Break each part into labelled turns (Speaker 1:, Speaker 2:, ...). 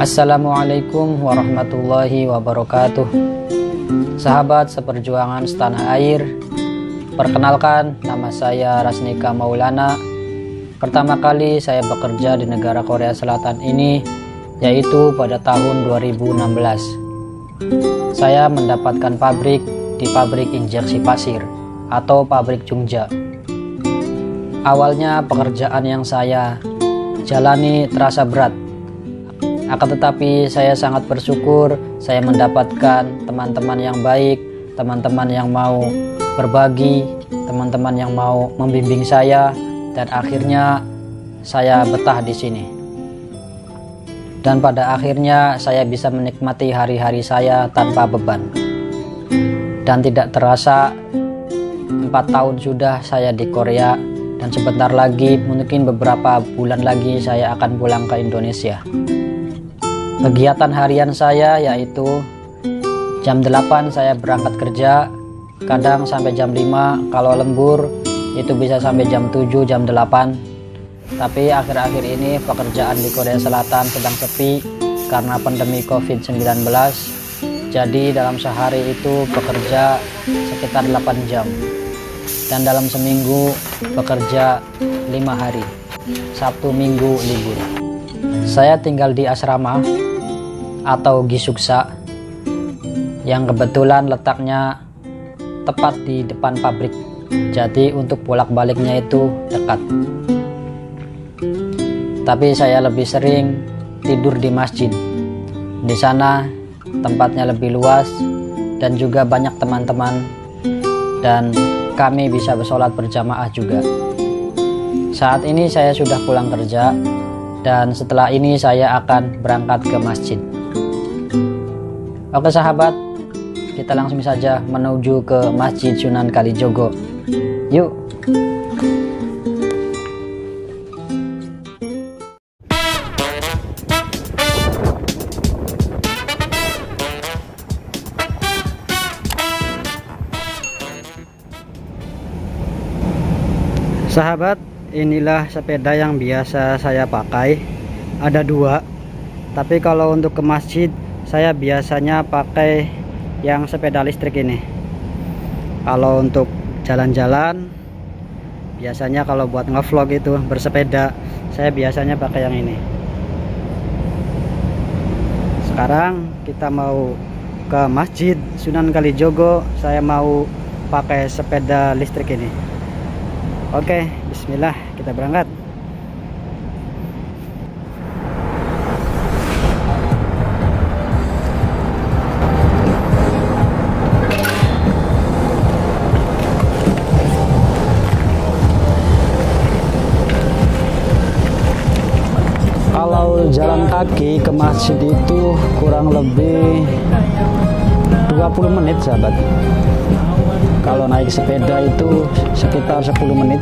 Speaker 1: Assalamualaikum warahmatullahi wabarakatuh. Sahabat seperjuangan setanah air, perkenalkan, nama saya Rasnika Maulana. Pertama kali saya bekerja di negara Korea Selatan ini, yaitu pada tahun 2016. Saya mendapatkan pabrik di pabrik injeksi pasir atau pabrik Jungja. Awalnya pekerjaan yang saya jalani terasa berat. Akan tetapi saya sangat bersyukur saya mendapatkan teman-teman yang baik, teman-teman yang mau berbagi, teman-teman yang mau membimbing saya, dan akhirnya saya betah di sini. Dan pada akhirnya saya bisa menikmati hari-hari saya tanpa beban. Dan tidak terasa 4 tahun sudah saya di Korea, dan sebentar lagi, mungkin beberapa bulan lagi saya akan pulang ke Indonesia. Kegiatan harian saya yaitu jam 8 saya berangkat kerja, kadang sampai jam 5, kalau lembur itu bisa sampai jam 7, jam 8. Tapi akhir-akhir ini pekerjaan di Korea Selatan sedang sepi karena pandemi COVID-19. Jadi dalam sehari itu bekerja sekitar 8 jam. Dan dalam seminggu bekerja 5 hari, Sabtu Minggu libur. Saya tinggal di asrama atau Gisuksa yang kebetulan letaknya tepat di depan pabrik, jadi untuk bolak-baliknya itu dekat. Tapi saya lebih sering tidur di masjid. Di sana tempatnya lebih luas dan juga banyak teman-teman, dan kami bisa bersolat berjamaah juga. Saat ini saya sudah pulang kerja, dan setelah ini saya akan berangkat ke masjid. Oke sahabat, kita langsung saja menuju ke Masjid Sunan Kalijogo. Yuk. Sahabat, inilah sepeda yang biasa saya pakai. Ada 2, tapi kalau untuk ke masjid saya biasanya pakai yang sepeda listrik ini. Kalau untuk jalan-jalan, biasanya kalau buat ngevlog itu bersepeda, saya biasanya pakai yang ini. Sekarang kita mau ke Masjid Sunan Kalijogo, saya mau pakai sepeda listrik ini. Oke, bismillah, kita berangkat. Kalau jalan kaki ke masjid itu kurang lebih 20 menit sahabat. Kalau naik sepeda itu sekitar 10 menit.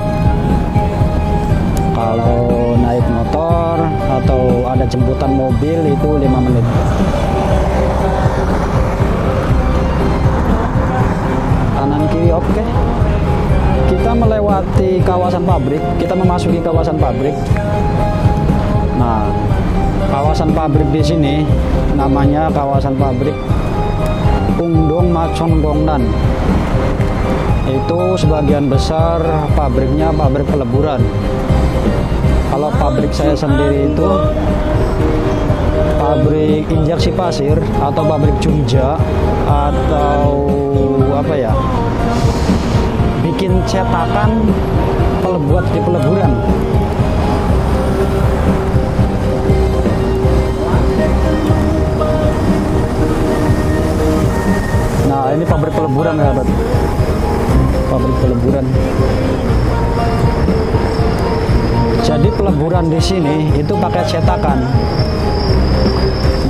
Speaker 1: Kalau naik motor atau ada jemputan mobil itu 5 menit. Kanan kiri oke. Kita melewati kawasan pabrik, kita memasuki kawasan pabrik. Nah, kawasan pabrik di sini namanya kawasan pabrik Pungdong Macon Gongdan. Itu sebagian besar pabriknya pabrik peleburan. Kalau pabrik saya sendiri itu pabrik injeksi pasir atau pabrik Jungja, atau apa ya, bikin cetakan buat di peleburan. Nah, ini pabrik peleburan ya, sahabat. Pabrik peleburan. Jadi peleburan di sini itu pakai cetakan.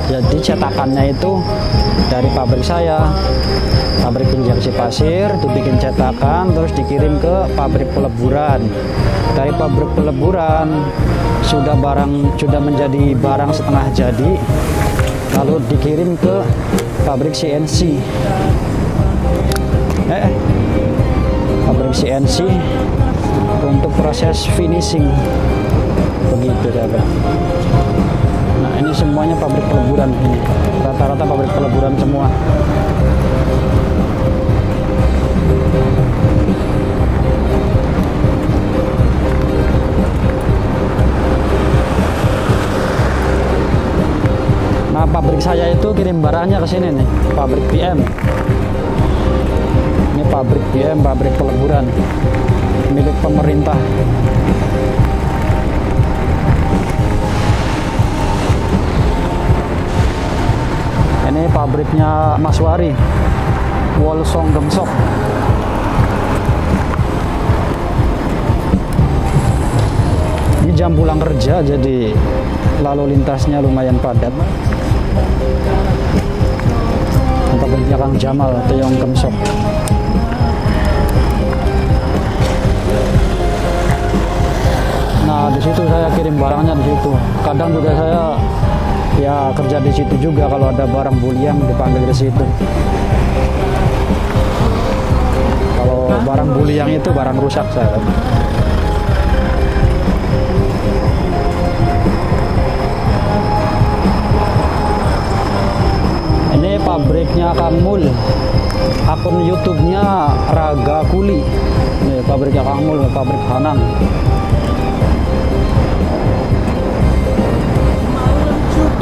Speaker 1: Jadi cetakannya itu dari pabrik saya, pabrik injeksi pasir, dibikin cetakan terus dikirim ke pabrik peleburan. Dari pabrik peleburan sudah menjadi barang setengah jadi, lalu dikirim ke pabrik CNC. Pabrik CNC untuk proses finishing, begitu sahabat. Nah, ini
Speaker 2: ini semuanya pabrik peleburan ini. Rata-rata pabrik peleburan semua. Nah, pabrik saya itu kirim barangnya ke sini nih, pabrik PM. Ini pabrik PM, pabrik peleburan milik pemerintah. Ini pabriknya Mas Wari, Wolsong Gemsok. Ini jam pulang kerja, jadi lalu lintasnya lumayan padat. Pabriknya Kang Jamal, Teong Gemsok. Nah, di situ saya kirim barangnya di situ. Kadang juga saya ya kerja di situ juga kalau ada barang buliang dipanggil ke situ. Kalau barang buliang itu barang rusak saya. Ini pabriknya Kang Mul. Akun YouTube-nya Raga Kuli. Ini pabriknya Kang Mul, pabrik Hanang.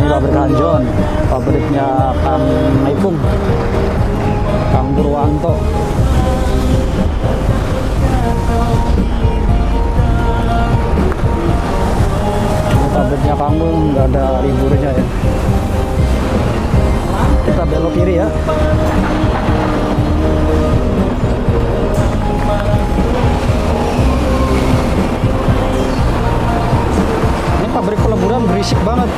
Speaker 2: Ini pabrik Hanjon, pabriknya Kang Maipung, Kang Purwanto. Ini pabriknya Kang Mul, nggak ada liburnya ya. Kita belok kiri ya. Ini pabrik peleburan berisik banget.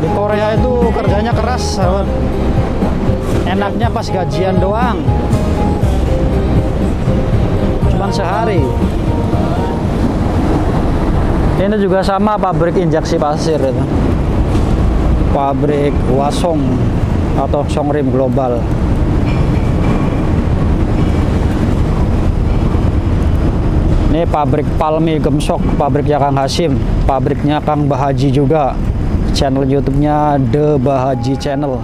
Speaker 2: Di Korea itu kerjanya keras, sahabat. Enaknya pas gajian doang. Cuman sehari. Ini juga sama pabrik injeksi pasir itu. Pabrik Wasong atau Songrim Global. Ini pabrik Palmi Gemsok, pabriknya Kang Hasim, pabriknya Kang Bahaji juga. Channel YouTube-nya The Bahaji Channel.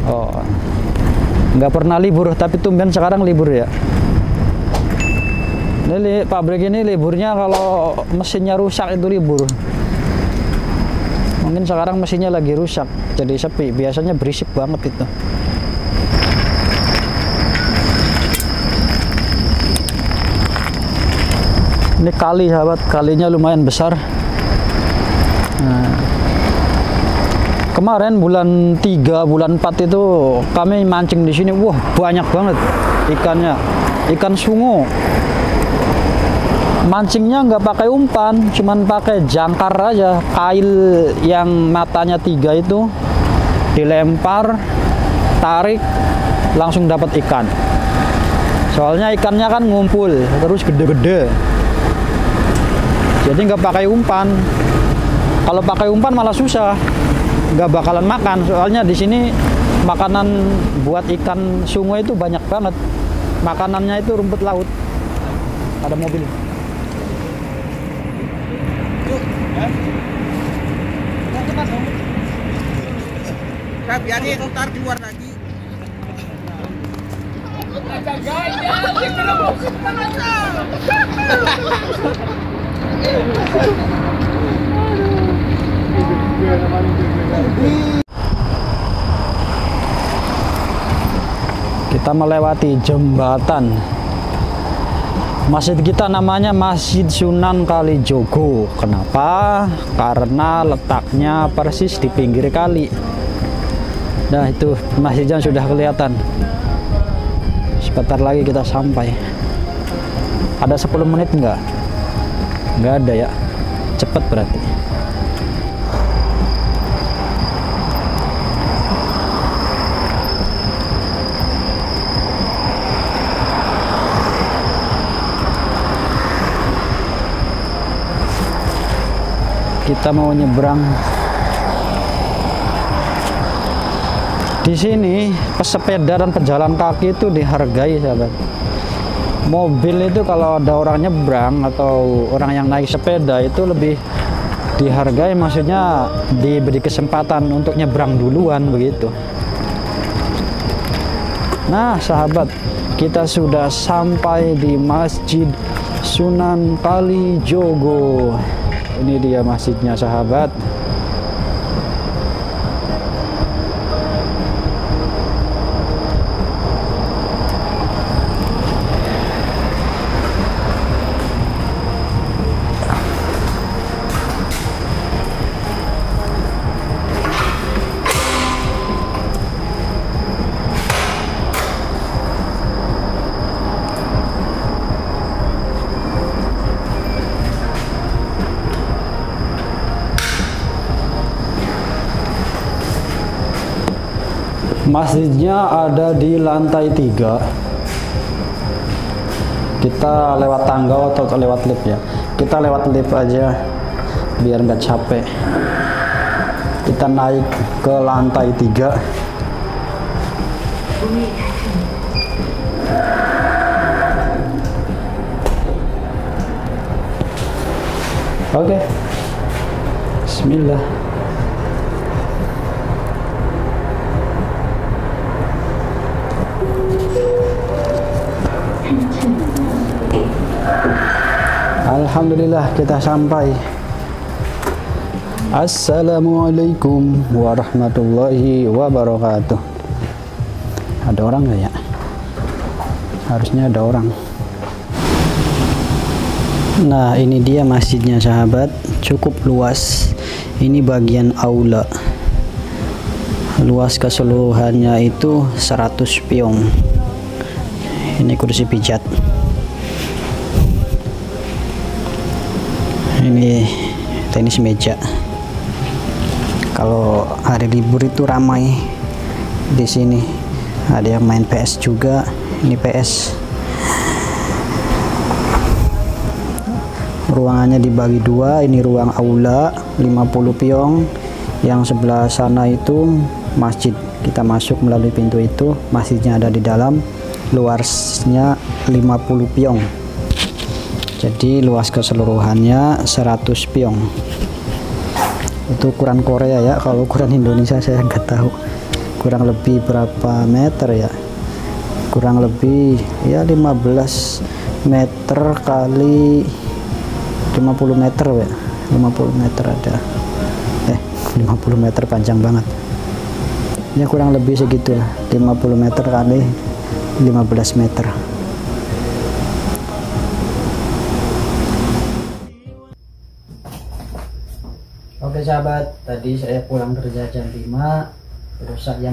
Speaker 2: Oh, nggak pernah libur, tapi tumben sekarang libur ya. Ini pabrik ini liburnya kalau mesinnya rusak itu libur. Mungkin sekarang mesinnya lagi rusak, jadi sepi. Biasanya berisik banget itu. Ini kali, sahabat, kalinya lumayan besar. Nah, kemarin bulan 3, bulan 4 itu kami mancing di sini. Wah, banyak banget ikannya. Ikan sungu. Mancingnya nggak pakai umpan, cuman pakai jangkar aja. Kail yang matanya 3 itu dilempar, tarik, langsung dapat ikan. Soalnya ikannya kan ngumpul, terus gede-gede. Jadi nggak pakai umpan. Kalau pakai umpan malah susah, nggak bakalan makan. Soalnya di sini makanan buat ikan sungu itu banyak banget. Makanannya itu rumput laut. Ada mobil.
Speaker 3: Biarin ntar keluar lagi.
Speaker 2: Kita melewati jembatan. Masjid kita namanya Masjid Sunan Kalijogo. Kenapa? Karena letaknya persis di pinggir kali. Nah, itu masjidnya sudah kelihatan. Sebentar lagi kita sampai. Ada 10 menit enggak? Enggak ada ya. Cepet berarti. Kita mau nyebrang. Di sini pesepeda dan pejalan kaki itu dihargai, sahabat. mobil itu kalau ada orang nyebrang atau orang yang naik sepeda itu lebih dihargai, maksudnya diberi kesempatan untuk nyebrang duluan begitu. Nah sahabat, kita sudah sampai di Masjid Sunan Kalijogo. Ini dia masjidnya sahabat. Masjidnya ada di lantai 3. Kita lewat tangga atau lewat lift ya? Kita lewat lift aja biar nggak capek. Kita naik ke lantai 3. Oke. Bismillah. Alhamdulillah kita sampai. Assalamualaikum warahmatullahi wabarakatuh. Ada orang nggak ya? Harusnya ada orang. Nah ini dia masjidnya sahabat, cukup luas. Ini bagian aula. Luas keseluruhannya itu 100 piong. Ini kursi pijat. Ini tenis meja. Kalau hari libur itu ramai di sini. Ada yang main PS juga. Ini PS. Ruangannya dibagi dua. Ini ruang aula 50 piong. Yang sebelah sana itu masjid. Kita masuk melalui pintu itu. Masjidnya ada di dalam. Luasnya 50 piong. Jadi luas keseluruhannya 100 piong. Itu ukuran Korea ya. Kalau ukuran Indonesia saya nggak tahu. Kurang lebih berapa meter ya? Kurang lebih ya 15 meter kali 50 meter ya. 50 meter ada. 50 meter panjang banget. Ya kurang lebih segitu lah. 50 meter kali 15 meter.
Speaker 1: Oke sahabat, tadi saya pulang kerja jam 5, terus saya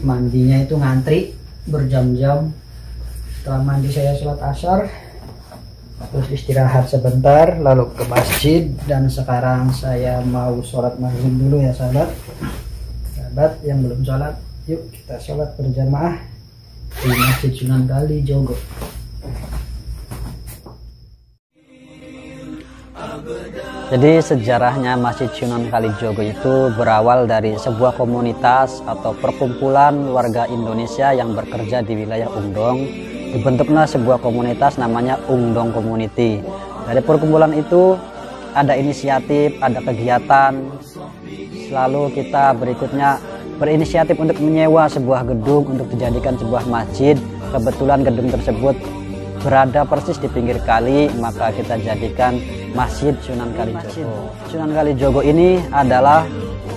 Speaker 1: mandinya itu ngantri berjam-jam. Setelah mandi saya sholat asar, terus istirahat sebentar, lalu ke masjid, dan sekarang saya mau sholat maghrib dulu ya sahabat. Sahabat yang belum sholat, yuk kita sholat berjamaah di Masjid Sunan Kalijogo. Jadi sejarahnya Masjid Sunan Kalijogo itu berawal dari sebuah komunitas atau perkumpulan warga Indonesia yang bekerja di wilayah Ungdong. Dibentuknya sebuah komunitas namanya Ungdong Community. Dari perkumpulan itu ada inisiatif, ada kegiatan. Selalu kita berikutnya berinisiatif untuk menyewa sebuah gedung untuk dijadikan sebuah masjid. Kebetulan gedung tersebut berada persis di pinggir kali, maka kita jadikan Masjid Sunan Kalijogo. Sunan Kalijogo ini adalah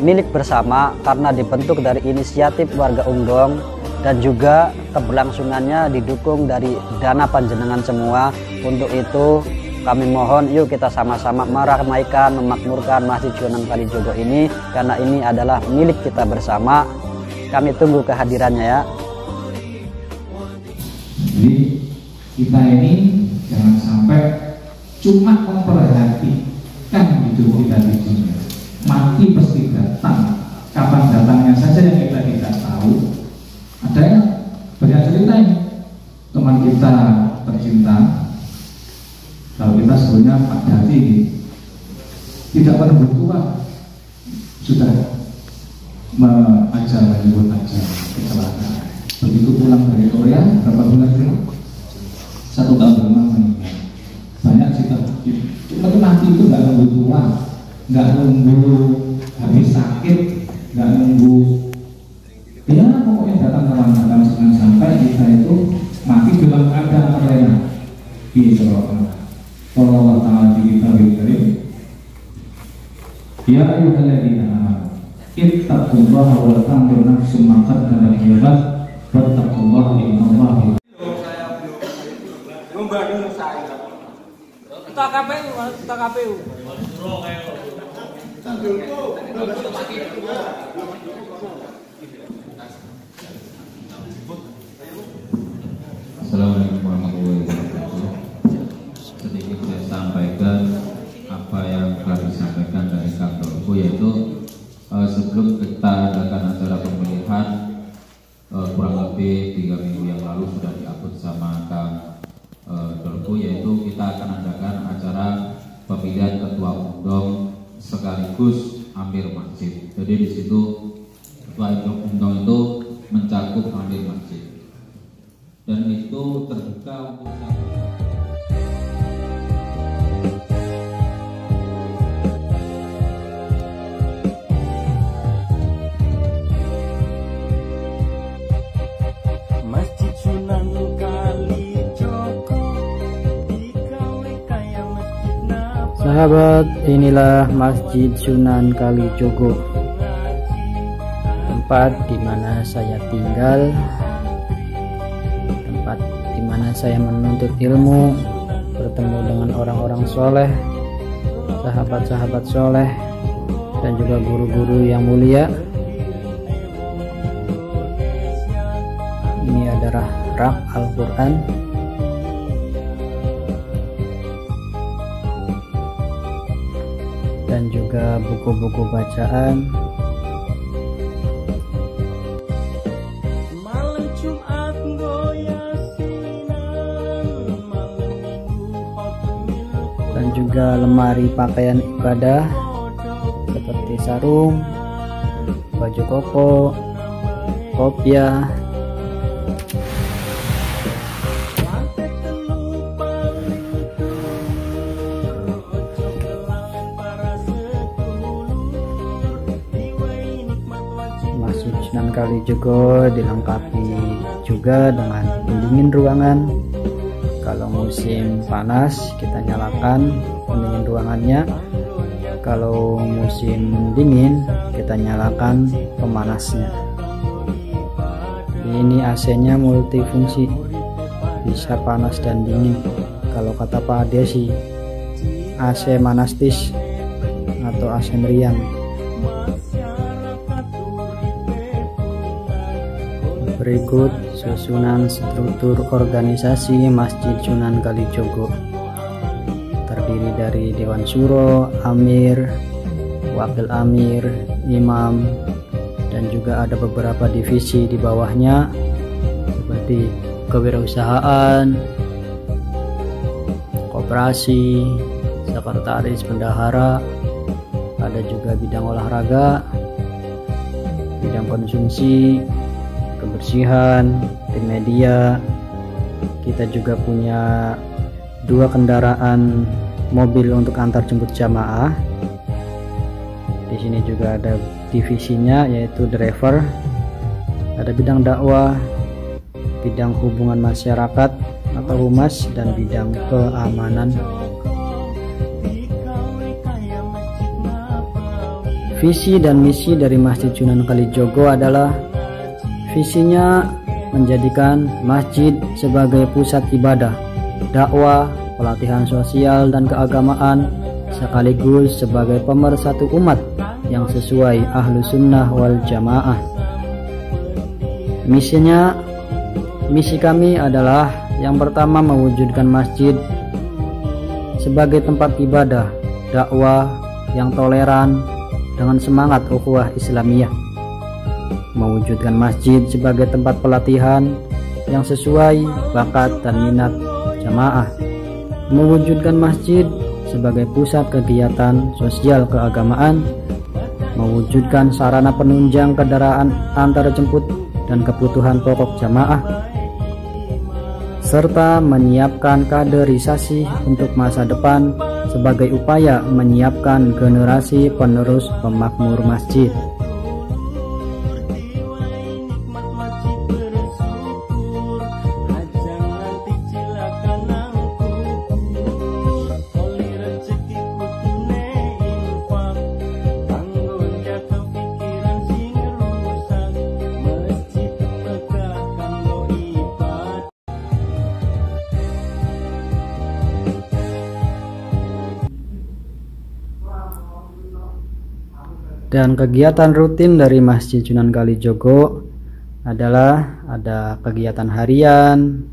Speaker 1: milik bersama karena dibentuk dari inisiatif warga Ungdong dan juga keberlangsungannya didukung dari dana panjenengan semua. Untuk itu kami mohon yuk kita sama-sama meramaikan, memakmurkan Masjid Sunan Kalijogo ini karena ini adalah milik kita bersama. Kami tunggu kehadirannya ya.
Speaker 3: Jadi kita ini jangan sampai cuma memperhatikan hidup kita di dunia. Mati pasti datang. Kapan datangnya saja yang kita tidak tahu. Ada yang banyak cerita ini. Teman kita tercinta, kalau kita sebutnya Pak Dati, tidak menunggu tua, sudah menyebut aja kecelakaan. Begitu pulang dari Korea, berapa bulan dulu? 1 tahun berumah meninggal. Banyak cerita cuma itu mati itu nggak nunggu tua, nggak nunggu habis sakit, nggak nunggu ya pokoknya datang kawan-kawan sampai kita itu mati dalam keadaan terlena. Kalau Allah Ta'ala di kitab Al-Karim, ya ayyuhalladzina amanu ittaqullaha wa tanzur nafsum ma qaddamat lighad wattaqullaha innallaha
Speaker 4: KPU.
Speaker 5: Assalamualaikum warahmatullahi wabarakatuh. Sedikit saya sampaikan apa yang telah disampaikan dari kantorku, yaitu sebelum kita adakan acara pemilihan kurang lebih 3 minggu yang lalu sudah diupload sama Kang Dorku, yaitu kita akan adakan acara pemilihan ketua umum sekaligus amir masjid. Jadi di situ ketua umum itu mencakup amir masjid dan itu terbuka untuk
Speaker 4: Masjid Sunan Kalijogo digawe kaya masjid napa.
Speaker 1: Sahabat, inilah Masjid Sunan Kalijogo, tempat di mana saya tinggal, tempat di mana saya menuntut ilmu, bertemu dengan orang-orang soleh, sahabat-sahabat soleh, dan juga guru-guru yang mulia. Ini adalah rak Al-Quran, dan juga buku-buku bacaan,
Speaker 4: Malam Jumat goyasinan, malam Minggu khotimil
Speaker 1: dan juga lemari pakaian ibadah seperti sarung, baju koko, kopiah,
Speaker 4: lantai telu paling ojo kelangan para sedulur diwai nikmat wajib.
Speaker 1: Masjid Sunan Kalijogo dilengkapi juga dengan pendingin ruangan. Kalau musim panas kita nyalakan pendingin ruangannya, kalau musim dingin kita nyalakan pemanasnya. Ini AC-nya multifungsi, bisa panas dan dingin. Kalau kata Pak Ade sih AC manastis atau AC meriang. Berikut susunan struktur organisasi Masjid Sunan Kalijogo. Terdiri dari Dewan Syuro, Amir, Wakil Amir, Imam, dan juga ada beberapa divisi di bawahnya seperti kewirausahaan, koperasi, sekretaris bendahara, ada juga bidang olahraga, bidang konsumsi, kebersihan, tim media. Kita juga punya 2 kendaraan mobil untuk antar jemput jamaah. Di sini juga ada divisinya, yaitu driver, ada bidang dakwah, bidang hubungan masyarakat atau humas, dan bidang keamanan. Visi dan misi dari Masjid Sunan Kalijogo adalah visinya menjadikan masjid sebagai pusat ibadah, dakwah, pelatihan sosial dan keagamaan, sekaligus sebagai pemersatu umat yang sesuai ahlu sunnah wal jamaah. Misi kami adalah yang pertama mewujudkan masjid sebagai tempat ibadah, dakwah yang toleran dengan semangat ukhuwah Islamiyah, mewujudkan masjid sebagai tempat pelatihan yang sesuai bakat dan minat jamaah, mewujudkan masjid sebagai pusat kegiatan sosial keagamaan, mewujudkan sarana penunjang kendaraan antar jemput dan kebutuhan pokok jamaah,
Speaker 2: serta menyiapkan kaderisasi untuk masa depan sebagai upaya menyiapkan generasi penerus pemakmur masjid. Dan kegiatan rutin dari Masjid Sunan Kalijogo adalah ada kegiatan harian,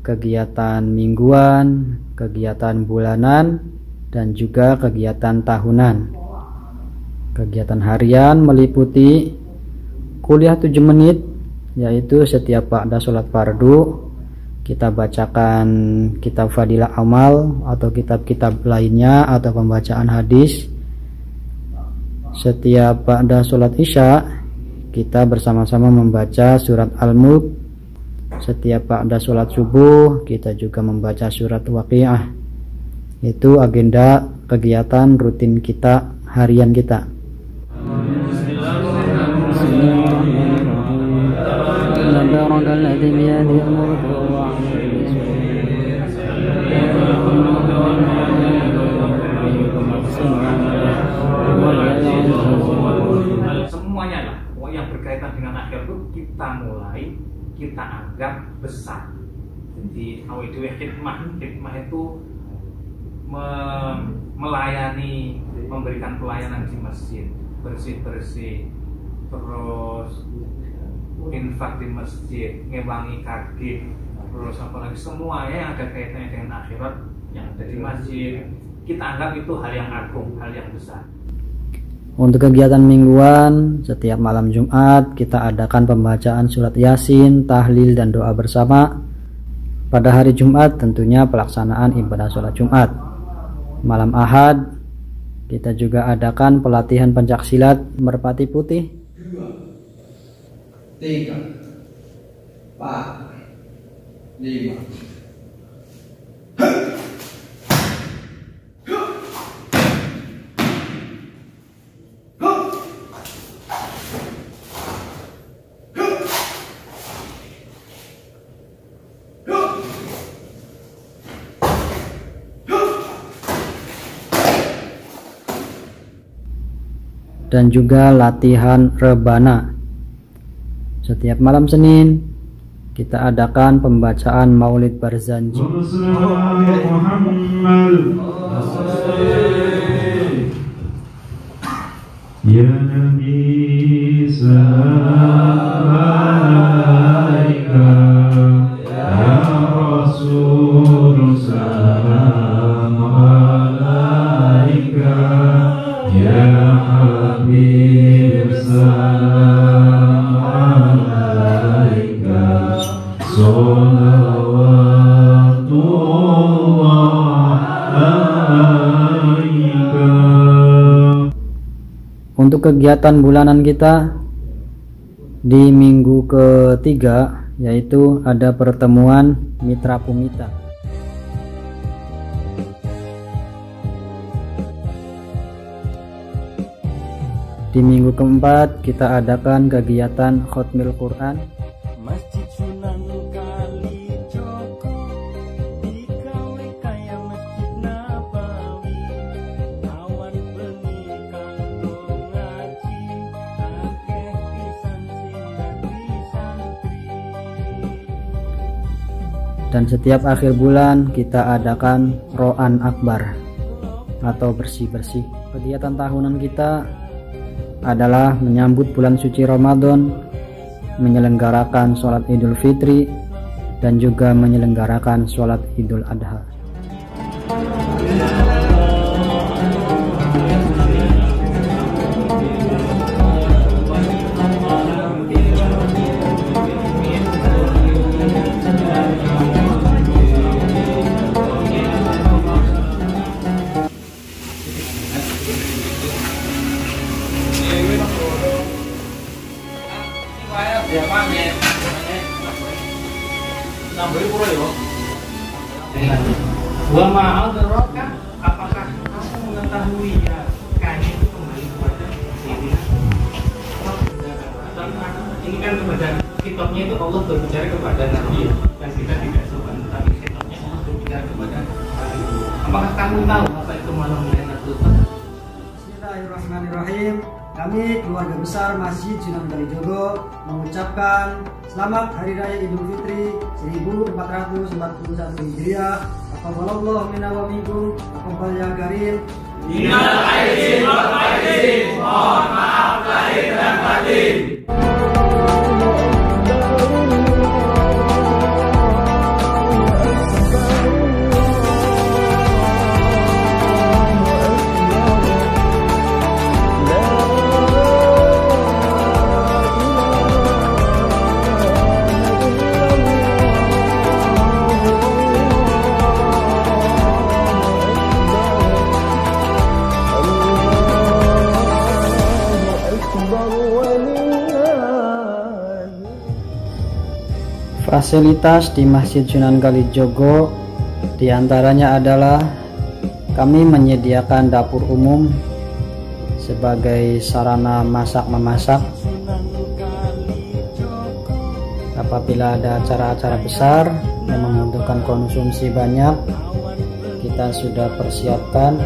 Speaker 2: kegiatan mingguan, kegiatan bulanan, dan juga kegiatan tahunan. Kegiatan harian meliputi kuliah 7 menit, yaitu setiap ba'da sholat fardu kita bacakan kitab Fadilah Amal atau kitab-kitab lainnya atau pembacaan hadis. Setiap ba'da sholat isya kita bersama-sama membaca surat Al-Mulk. Setiap ba'da sholat subuh kita juga membaca surat Waqiah. Itu agenda kegiatan rutin kita, harian kita.
Speaker 3: Semuanya lah yang berkaitan dengan akhir itu kita mulai, kita anggap besar. Jadi awal itu hikmah itu melayani, memberikan pelayanan di masjid, bersih-bersih, terus infak di masjid, ngewangi kaki, terus apalagi semuanya yang ada kaitannya dengan akhirat yang ada di masjid, kita anggap itu hal yang agung, hal yang besar.
Speaker 2: Untuk kegiatan mingguan, setiap malam Jumat kita adakan pembacaan surat Yasin, tahlil, dan doa bersama. Pada hari Jumat tentunya pelaksanaan ibadah sholat Jumat. Malam Ahad kita juga adakan pelatihan pencaksilat merpati putih.
Speaker 6: 2, 3, 4, 5.
Speaker 2: Dan juga latihan rebana. Setiap malam Senin kita adakan pembacaan Maulid Barzanji.
Speaker 7: Ya Nabi salam alaika, ya Rasul salam alaika, ya Habib salam alaika, salawatullah alaika.
Speaker 2: Untuk kegiatan bulanan kita di minggu ketiga, yaitu ada pertemuan Mitra Pumita. Di minggu keempat kita adakan kegiatan Khotmil Quran.
Speaker 4: Masjid Sunan Kalijogo digawe kaya Masjid Nabawi, awan bengi kanggo ngaji, akeh pisan sing dadi santri.
Speaker 2: Dan setiap akhir bulan kita adakan Ro'an Akbar atau bersih-bersih. Kegiatan tahunan kita adalah menyambut bulan suci Ramadan, menyelenggarakan sholat Idul Fitri, dan juga menyelenggarakan sholat Idul Adha.
Speaker 3: Ya, Pak, nambah pura ya.
Speaker 8: Wa ma'adraka, apakah kamu mengetahui ya kain itu kembali kepada diri? Ini kan kepada kitabnya itu Allah berbicara kepada Nabi dan kita tidak sopan, tapi kitabnya Allah berbicara kepada Nabi. Apakah kamu tahu apa itu malam Lailatul Qadar?
Speaker 9: Bismillahirrahmanirrahim. Kami keluarga besar Masjid Sunan Kalijogo mengucapkan selamat Hari Raya Idul Fitri 1441 Hijriah. Taqabbalallahu minna wa minkum, taqabbal ya karim.
Speaker 4: Minal aidin wal faizin, mohon maaf lahir dan batin.
Speaker 1: Fasilitas di Masjid Sunan Kalijogo diantaranya adalah kami menyediakan dapur umum sebagai sarana masak-memasak apabila ada acara-acara besar yang membutuhkan konsumsi banyak. Kita sudah persiapkan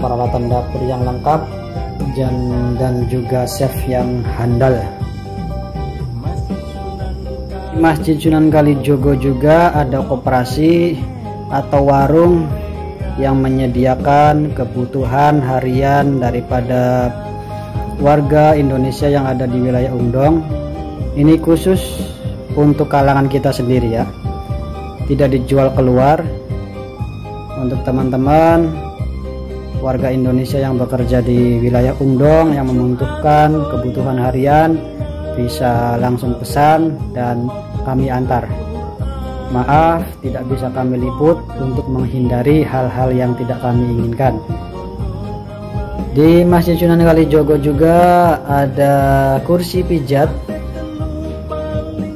Speaker 1: peralatan dapur yang lengkap dan juga chef yang handal. Di Masjid Sunan Kalijogo juga ada koperasi atau warung yang menyediakan kebutuhan harian daripada warga Indonesia yang ada di wilayah Undong. Ini khusus untuk kalangan kita sendiri ya, tidak dijual keluar. Untuk teman-teman warga Indonesia yang bekerja di wilayah Undong yang membutuhkan kebutuhan harian bisa langsung pesan dan kami antar. Maaf tidak bisa kami liput untuk menghindari hal-hal yang tidak kami inginkan. Di Masjid Sunan Kalijogo juga ada kursi pijat.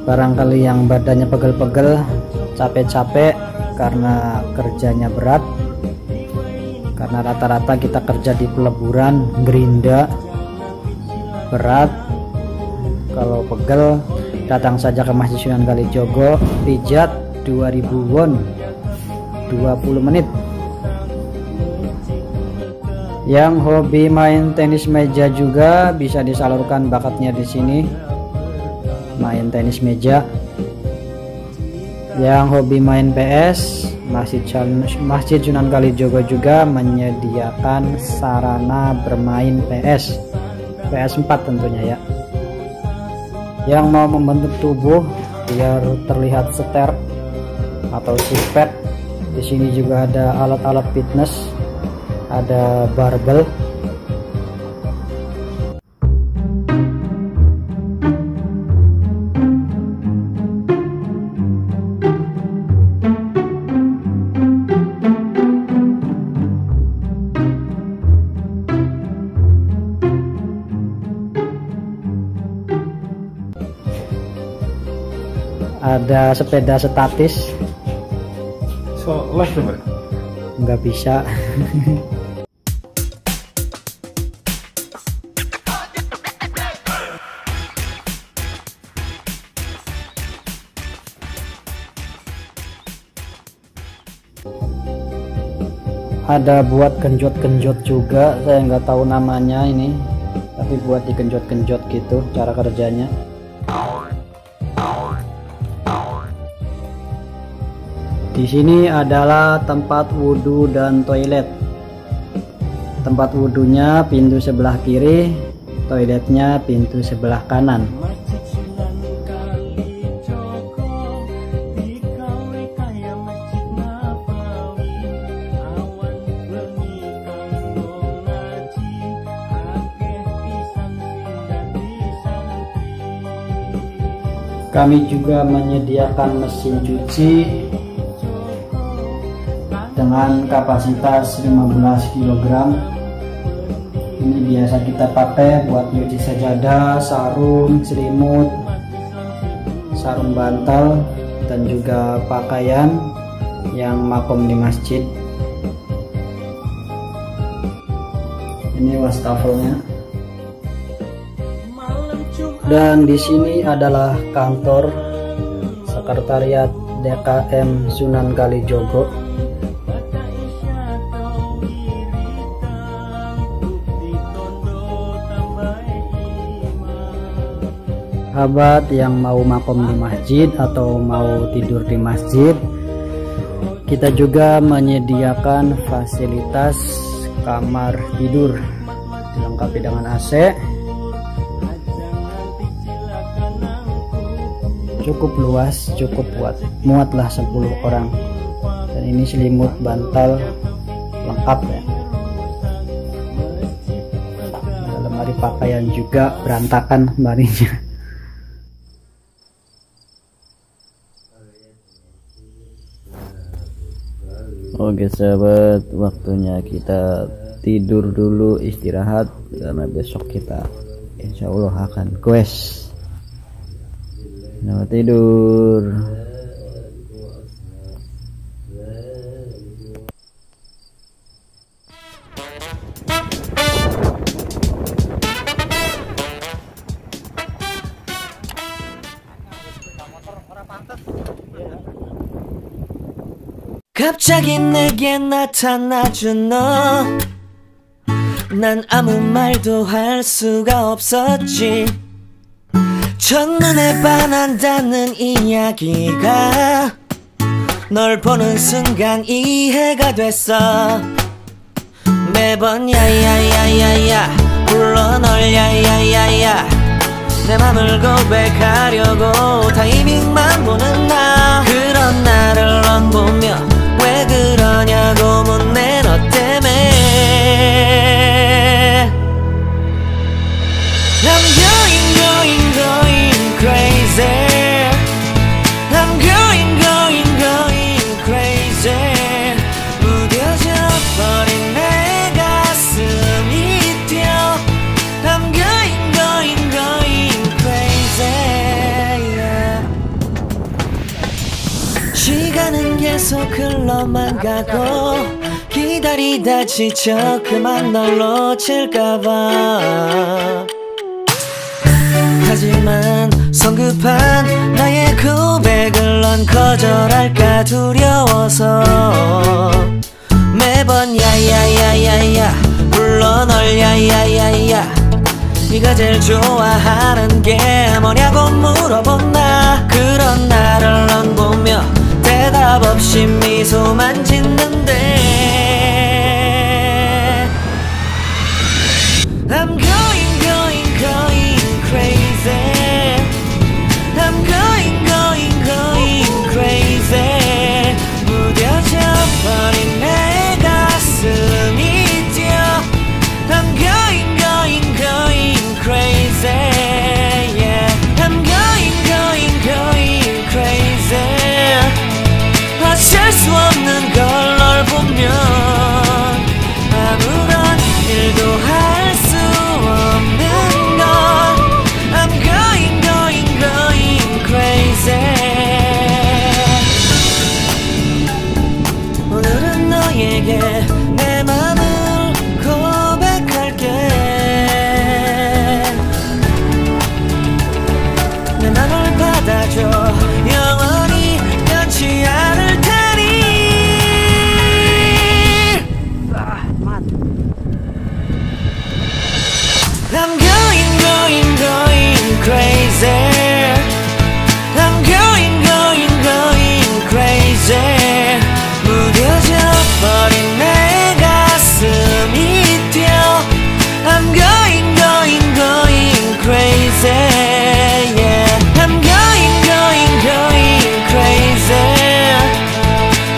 Speaker 1: Barangkali yang badannya pegel-pegel, capek-capek karena kerjanya berat, karena rata-rata kita kerja di peleburan, gerinda, berat. Kalau pegel datang saja ke Masjid Sunan Kalijogo, pijat 2000 won 20 menit. Yang hobi main tenis meja juga bisa disalurkan bakatnya di sini, main tenis meja. Yang hobi main PS, Masjid Sunan Kalijogo juga menyediakan sarana bermain PS4 tentunya ya. Yang mau membentuk tubuh biar terlihat seter atau six pack, di sini juga ada alat-alat fitness, ada barbel. Ada sepeda statis.
Speaker 7: So, les coba.
Speaker 1: Nggak bisa. Ada buat genjot-genjot juga, saya nggak tahu namanya ini, tapi buat digenjot-genjot gitu cara kerjanya. Di sini adalah tempat wudhu dan toilet. Tempat wudhunya pintu sebelah kiri, toiletnya pintu sebelah kanan. Kami juga menyediakan mesin cuci dengan kapasitas 15 kg. Ini biasa kita pakai buat nyuci sajadah, sarung, selimut, sarung bantal, dan juga pakaian yang makom di masjid. Ini wastafelnya. Dan di sini adalah kantor sekretariat DKM Sunan Kalijogo. Sahabat yang mau makom di masjid atau mau tidur di masjid, kita juga menyediakan fasilitas kamar tidur dilengkapi dengan AC. Cukup luas, cukup muatlah 10 orang. Dan ini selimut, bantal lengkap ya. Ada lemari pakaian juga, berantakan lemarinya. Oke sahabat, waktunya kita tidur dulu, istirahat, karena besok kita insya Allah akan quest. Selamat tidur.
Speaker 10: 갑자기 내게 나타나준 너, 난 아무 말도 할 수가 없었지. 첫눈에 반한다는 이야기가 널 보는 순간 이해가 됐어. 매번 야야야야야 불러 널 야야야야, 내 맘을 고백하려고 타이밍만 보는 나. 그런 나를 넌 보며 왜 그러냐고 묻네, 너 때문에. I'm going crazy. I'm going crazy. 무뎌져 버린 내 가슴이 뛰어. I'm going crazy. Yeah. 시간은 계속 흘러만 가고 기다리다 지쳐 그만 널 놓칠까봐. 하지만 성급한 나의 고백을 넌 거절할까 두려워서 매번 야야야야야 불러 널 야야야야. 네가 제일 좋아하는 게 뭐냐고 물어본 나. 그런 나를 넌 보며 대답 없이 미소만 짓는데. I'm going crazy. I'm going crazy. 무뎌져 버린 내 가슴이 뛰어. I'm going crazy. Yeah. I'm going crazy. 어쩔 수 없는 걸 널 보면 아무런 일도 할 수 없는 걸. I'm going crazy. 오늘은 너에게 내 맘을 고백할게. 내 맘을 받아줘. 영원히 변치 않을 테니. I'm going crazy. I'm going crazy. 무뎌져 버린 내 가슴이 뛰어. I'm going crazy. Yeah. I'm going crazy.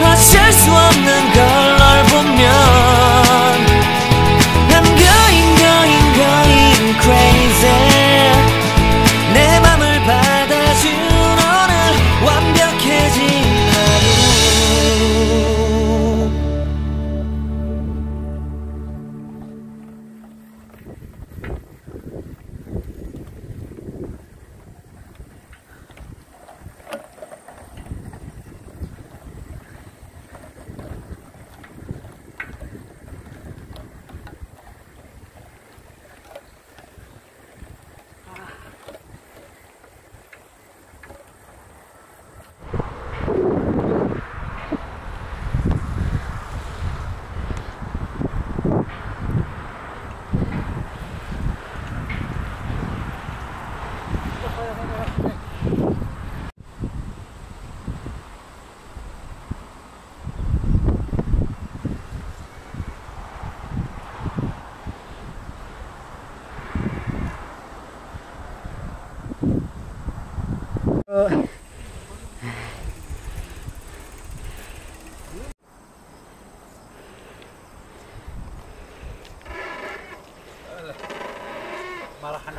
Speaker 10: 어쩔 수 없는 걸 널 보면 I'm going crazy.
Speaker 7: Malahan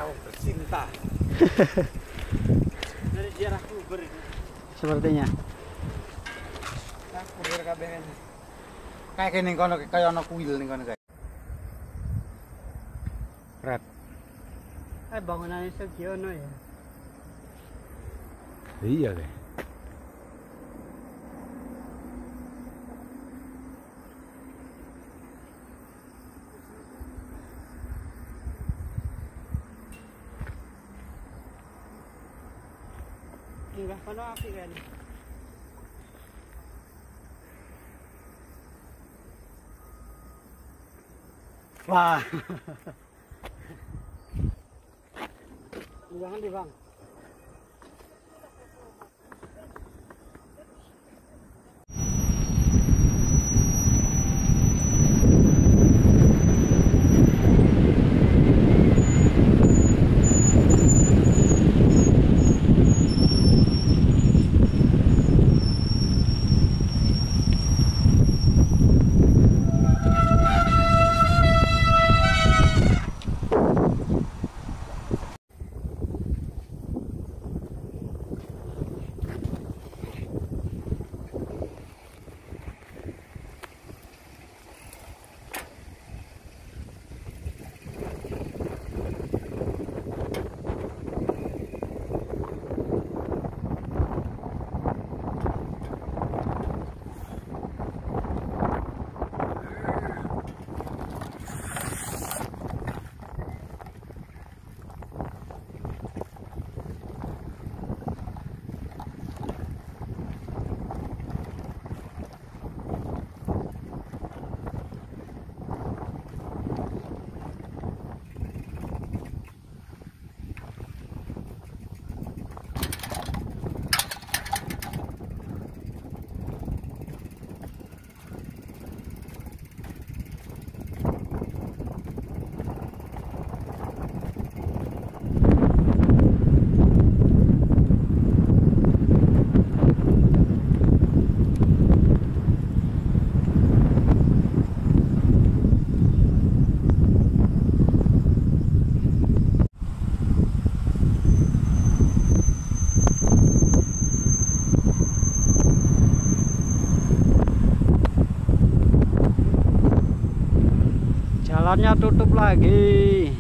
Speaker 7: aku bercinta. Dari ziarah kubur itu.
Speaker 2: Sepertinya.
Speaker 7: Nah, kubur kabeh kan. Kayak gini kono kayak ono kuil ning kono kayak. Red.
Speaker 9: Bangunannya segiono ya.
Speaker 7: Iya deh.
Speaker 9: Enggak kono api kan.
Speaker 7: Wah.
Speaker 9: Jangan di bang.
Speaker 2: Jalannya tutup lagi.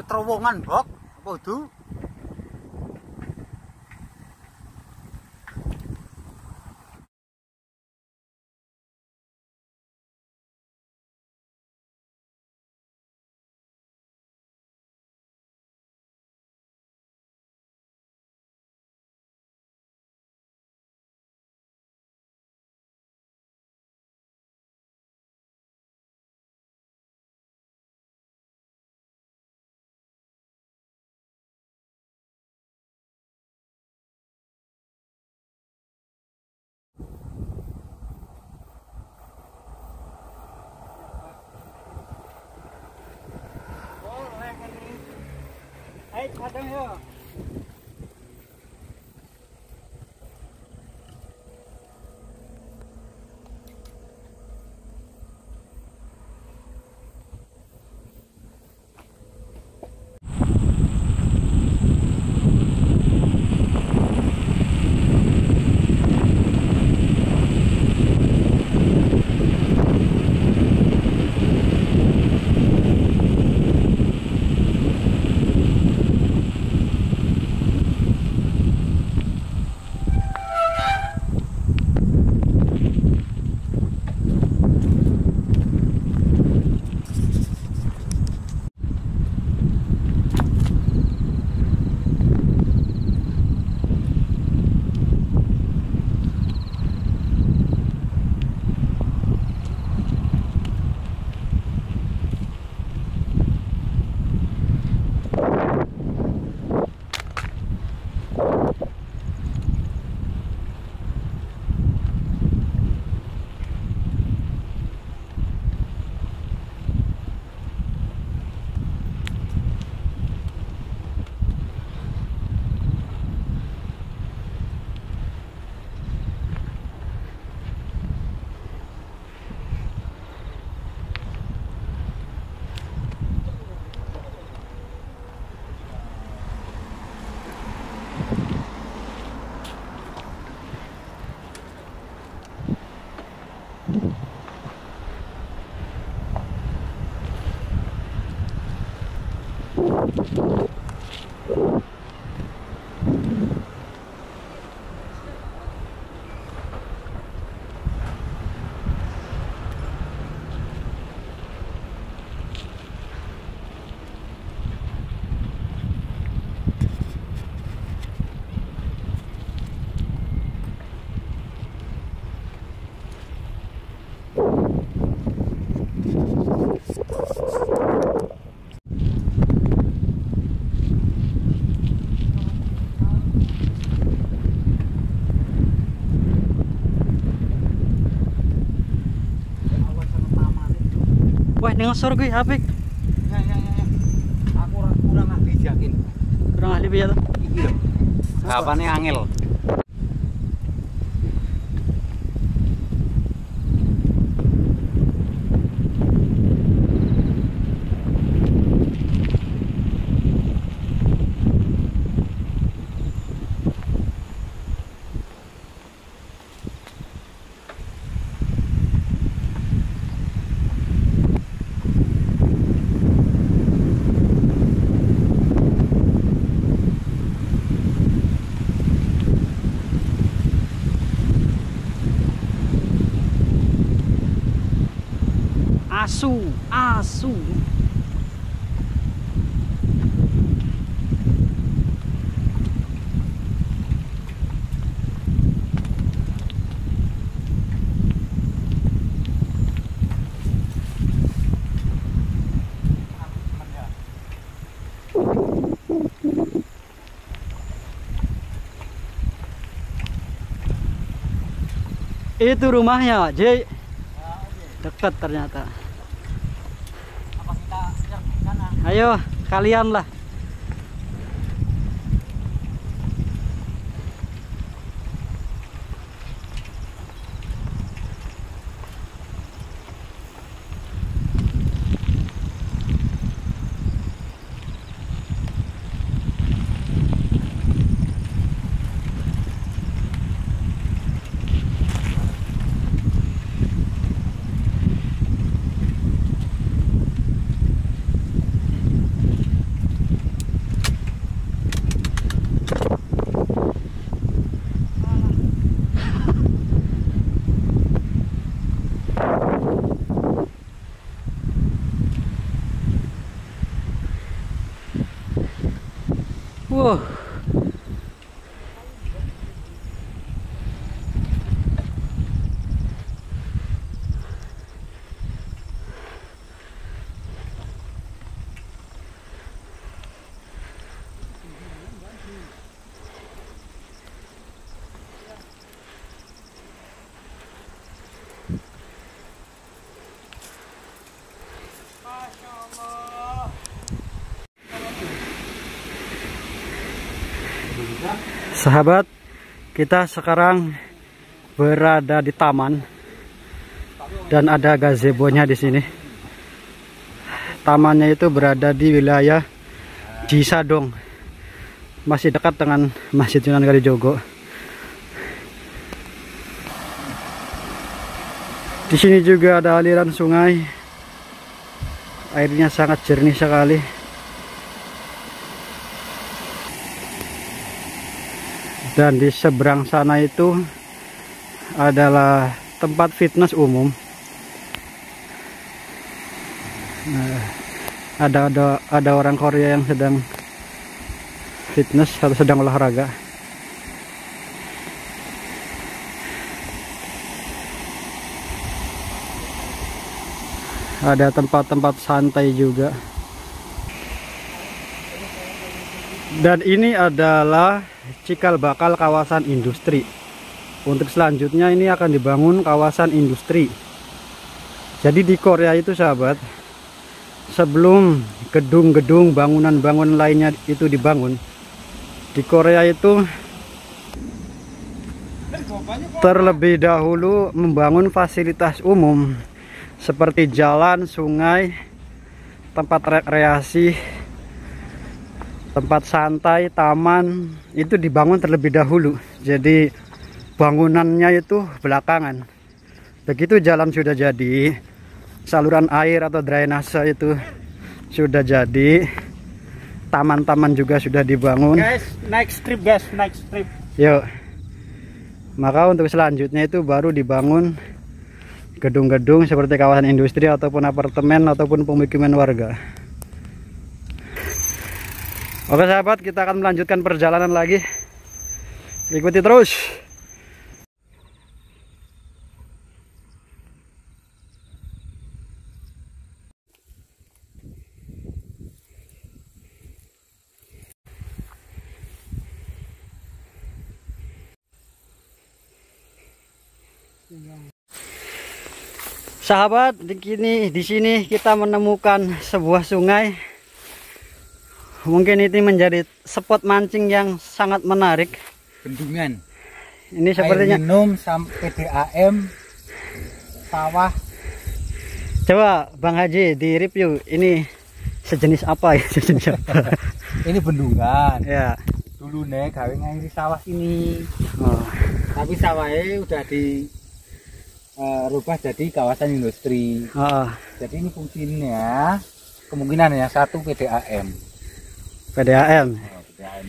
Speaker 7: terowongan, Bok. Apa itu? Hai, kadang ya.
Speaker 2: Wah, ngesor gue apik.
Speaker 7: Ya. Aku kurang ahli yakin.
Speaker 2: Kurang ahli piye to?
Speaker 7: Iki lho. Gapane angel.
Speaker 2: Asu. Itu rumahnya, J. Dekat ternyata.
Speaker 7: Apa kita nyerbu sana?
Speaker 2: Ayo, kalian lah. Sahabat, kita sekarang berada di taman dan ada gazebonya di sini. Tamannya itu berada di wilayah Cisadong, masih dekat dengan Masjid Sunan Kalijogo. Di sini juga ada aliran sungai, airnya sangat jernih sekali. Dan di seberang sana itu adalah tempat fitness umum. Nah, ada orang Korea yang sedang fitness atau sedang olahraga. Ada tempat-tempat santai juga. Dan ini adalah cikal bakal kawasan industri. Untuk selanjutnya ini akan dibangun kawasan industri. Jadi di Korea itu sahabat, sebelum gedung-gedung bangunan-bangunan lainnya itu dibangun, di Korea itu terlebih dahulu membangun fasilitas umum seperti jalan, sungai, tempat rekreasi, tempat santai, taman, itu dibangun terlebih dahulu. Jadi bangunannya itu belakangan. Begitu jalan sudah jadi, saluran air atau drainase itu sudah jadi, taman-taman juga sudah dibangun.
Speaker 7: Guys, next trip guys, next trip.
Speaker 2: Yuk. Maka untuk selanjutnya itu baru dibangun gedung-gedung seperti kawasan industri ataupun apartemen ataupun pemukiman warga. Oke sahabat, kita akan melanjutkan perjalanan lagi. Ikuti terus. Sahabat, di sini kita menemukan sebuah sungai. Mungkin ini menjadi spot mancing yang sangat menarik.
Speaker 7: Bendungan.
Speaker 2: Ini sepertinya
Speaker 7: air minum sampai PDAM, sawah.
Speaker 2: Coba Bang Haji di review ini sejenis apa ya? Sejenis apa?
Speaker 7: Ini bendungan.
Speaker 2: Ya.
Speaker 7: Dulu nih gawe ngairi sawah sini.
Speaker 2: Oh.
Speaker 7: Tapi sawahnya udah di rubah jadi kawasan industri.
Speaker 2: Oh.
Speaker 7: Jadi ini fungsinya kemungkinan ya satu PDAM.
Speaker 2: PDAM.
Speaker 7: Oh, PDAM.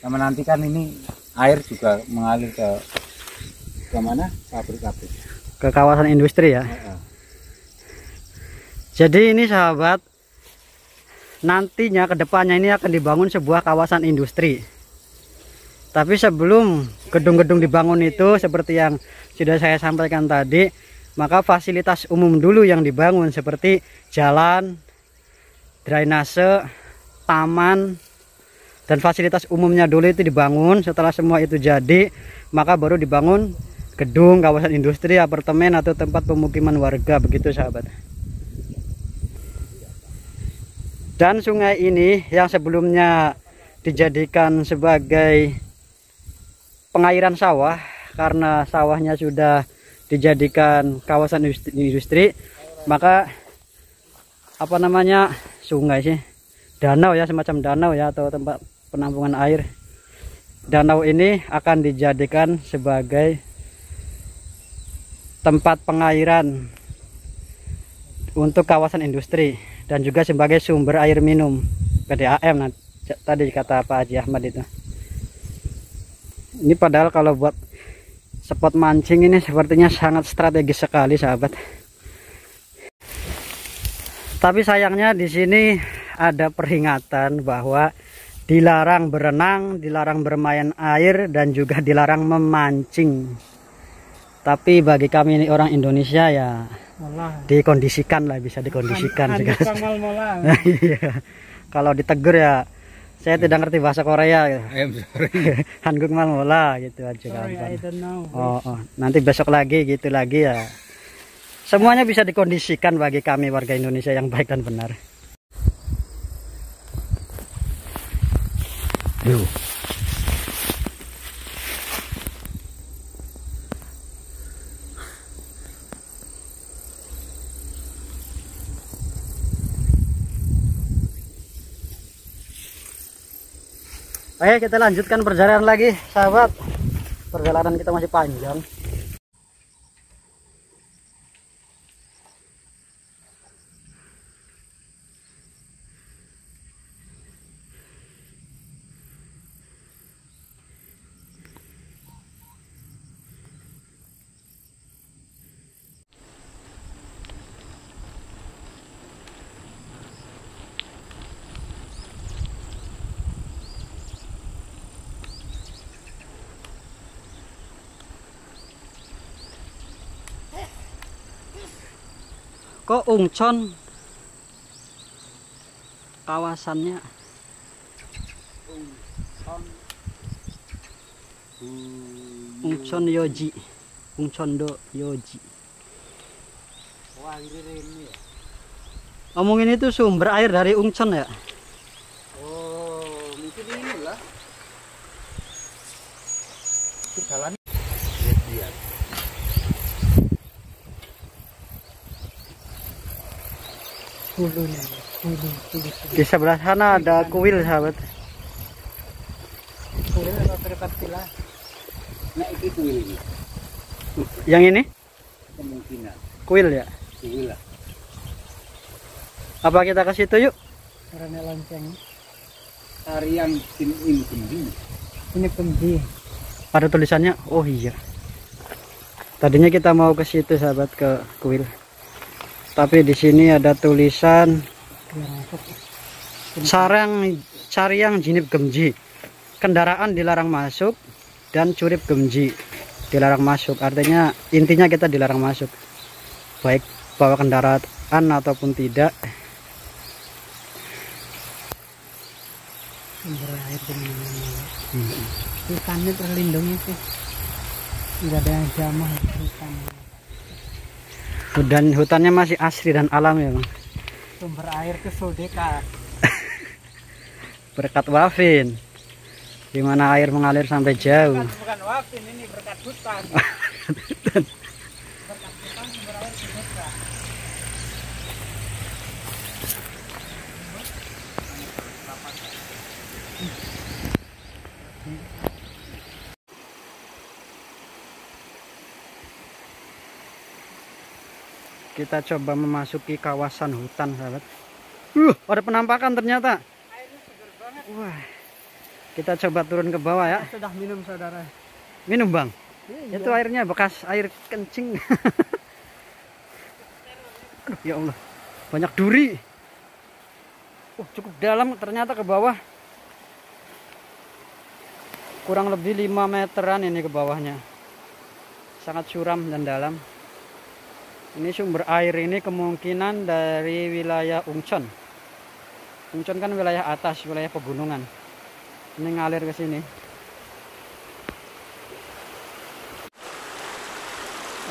Speaker 7: Sama nanti kan ini air juga mengalir ke mana? Pabrik-pabrik.
Speaker 2: Ke kawasan industri ya. Jadi ini sahabat, nantinya kedepannya ini akan dibangun sebuah kawasan industri. Tapi sebelum gedung-gedung dibangun itu seperti yang sudah saya sampaikan tadi, maka fasilitas umum dulu yang dibangun seperti jalan, drainase, taman, dan fasilitas umumnya dulu itu dibangun. Setelah semua itu jadi, maka baru dibangun gedung, kawasan industri, apartemen, atau tempat pemukiman warga, begitu sahabat. Dan sungai ini yang sebelumnya dijadikan sebagai pengairan sawah, karena sawahnya sudah dijadikan kawasan industri, maka apa namanya, sungai sih, danau ya, semacam danau ya, atau tempat penampungan air. Danau ini akan dijadikan sebagai tempat pengairan untuk kawasan industri dan juga sebagai sumber air minum PDAM tadi kata Pak Haji Ahmad itu. Ini padahal kalau buat spot mancing ini sepertinya sangat strategis sekali sahabat. Tapi sayangnya di sini ada peringatan bahwa
Speaker 11: dilarang berenang, dilarang bermain air, dan juga dilarang memancing. Tapi bagi kami ini orang Indonesia ya dikondisikan lah, bisa dikondisikan. Iya. Kalau ditegur ya, saya tidak ngerti bahasa Korea.
Speaker 7: I'm sorry.
Speaker 11: Hanguk mal mola gitu aja.
Speaker 12: Sorry, I don't know.
Speaker 11: Oh, nanti besok lagi gitu lagi ya. Semuanya bisa dikondisikan bagi kami warga Indonesia yang baik dan benar. Yo. Ayo kita lanjutkan perjalanan lagi, sahabat. Perjalanan kita masih panjang. Kok Ungchon kawasannya? Ungchon Yoji, Ungchondo Yoji. Ngomongin itu sumber air dari Ungchon ya?
Speaker 7: Oh, mungkin inilah. Jalan. Lihat.
Speaker 11: Di sebelah sana ada kuil, sahabat.
Speaker 12: Kuil atau terpatilah.
Speaker 7: Nah, itu kuil ini.
Speaker 11: Yang ini?
Speaker 7: Kemungkinan.
Speaker 11: Kuil ya?
Speaker 7: Kuil lah.
Speaker 11: Apa kita ke situ yuk?
Speaker 12: Karena lonceng.
Speaker 7: Tarian ini kendi.
Speaker 12: Ini kendi.
Speaker 11: Ada tulisannya? Oh iya. Tadinya kita mau ke situ, sahabat, ke kuil. Tapi di sini ada tulisan Saryang Jinip Gemji. Kendaraan dilarang masuk dan curip gemji dilarang masuk. Artinya intinya kita dilarang masuk. Baik bawa kendaraan ataupun tidak.
Speaker 12: Sumber air ikannya terlindungi sih. Tidak ada yang jamah ikan.
Speaker 11: Dan hutannya masih asri dan alam ya, Bang.
Speaker 12: Sumber air ke Sodeka.
Speaker 11: Berkat Wafin, di mana air mengalir sampai jauh.
Speaker 12: Bukan Wafin, ini berkat hutan. Berkat hutan sumber air ke Sodeka.
Speaker 11: Kita coba memasuki kawasan hutan, sahabat. Ada penampakan ternyata.
Speaker 12: Airnya segar banget.
Speaker 11: Wah. Kita coba turun ke bawah ya.
Speaker 12: Sudah minum, saudara.
Speaker 11: Minum, Bang.
Speaker 12: Iya.
Speaker 11: Itu airnya bekas air kencing. Aduh, ya Allah. Banyak duri. Cukup dalam ternyata ke bawah. Kurang lebih 5 meteran ini ke bawahnya. Sangat suram dan dalam. Ini sumber air ini kemungkinan dari wilayah Ungchon. Ungchon kan wilayah atas, wilayah pegunungan. Ini ngalir ke sini.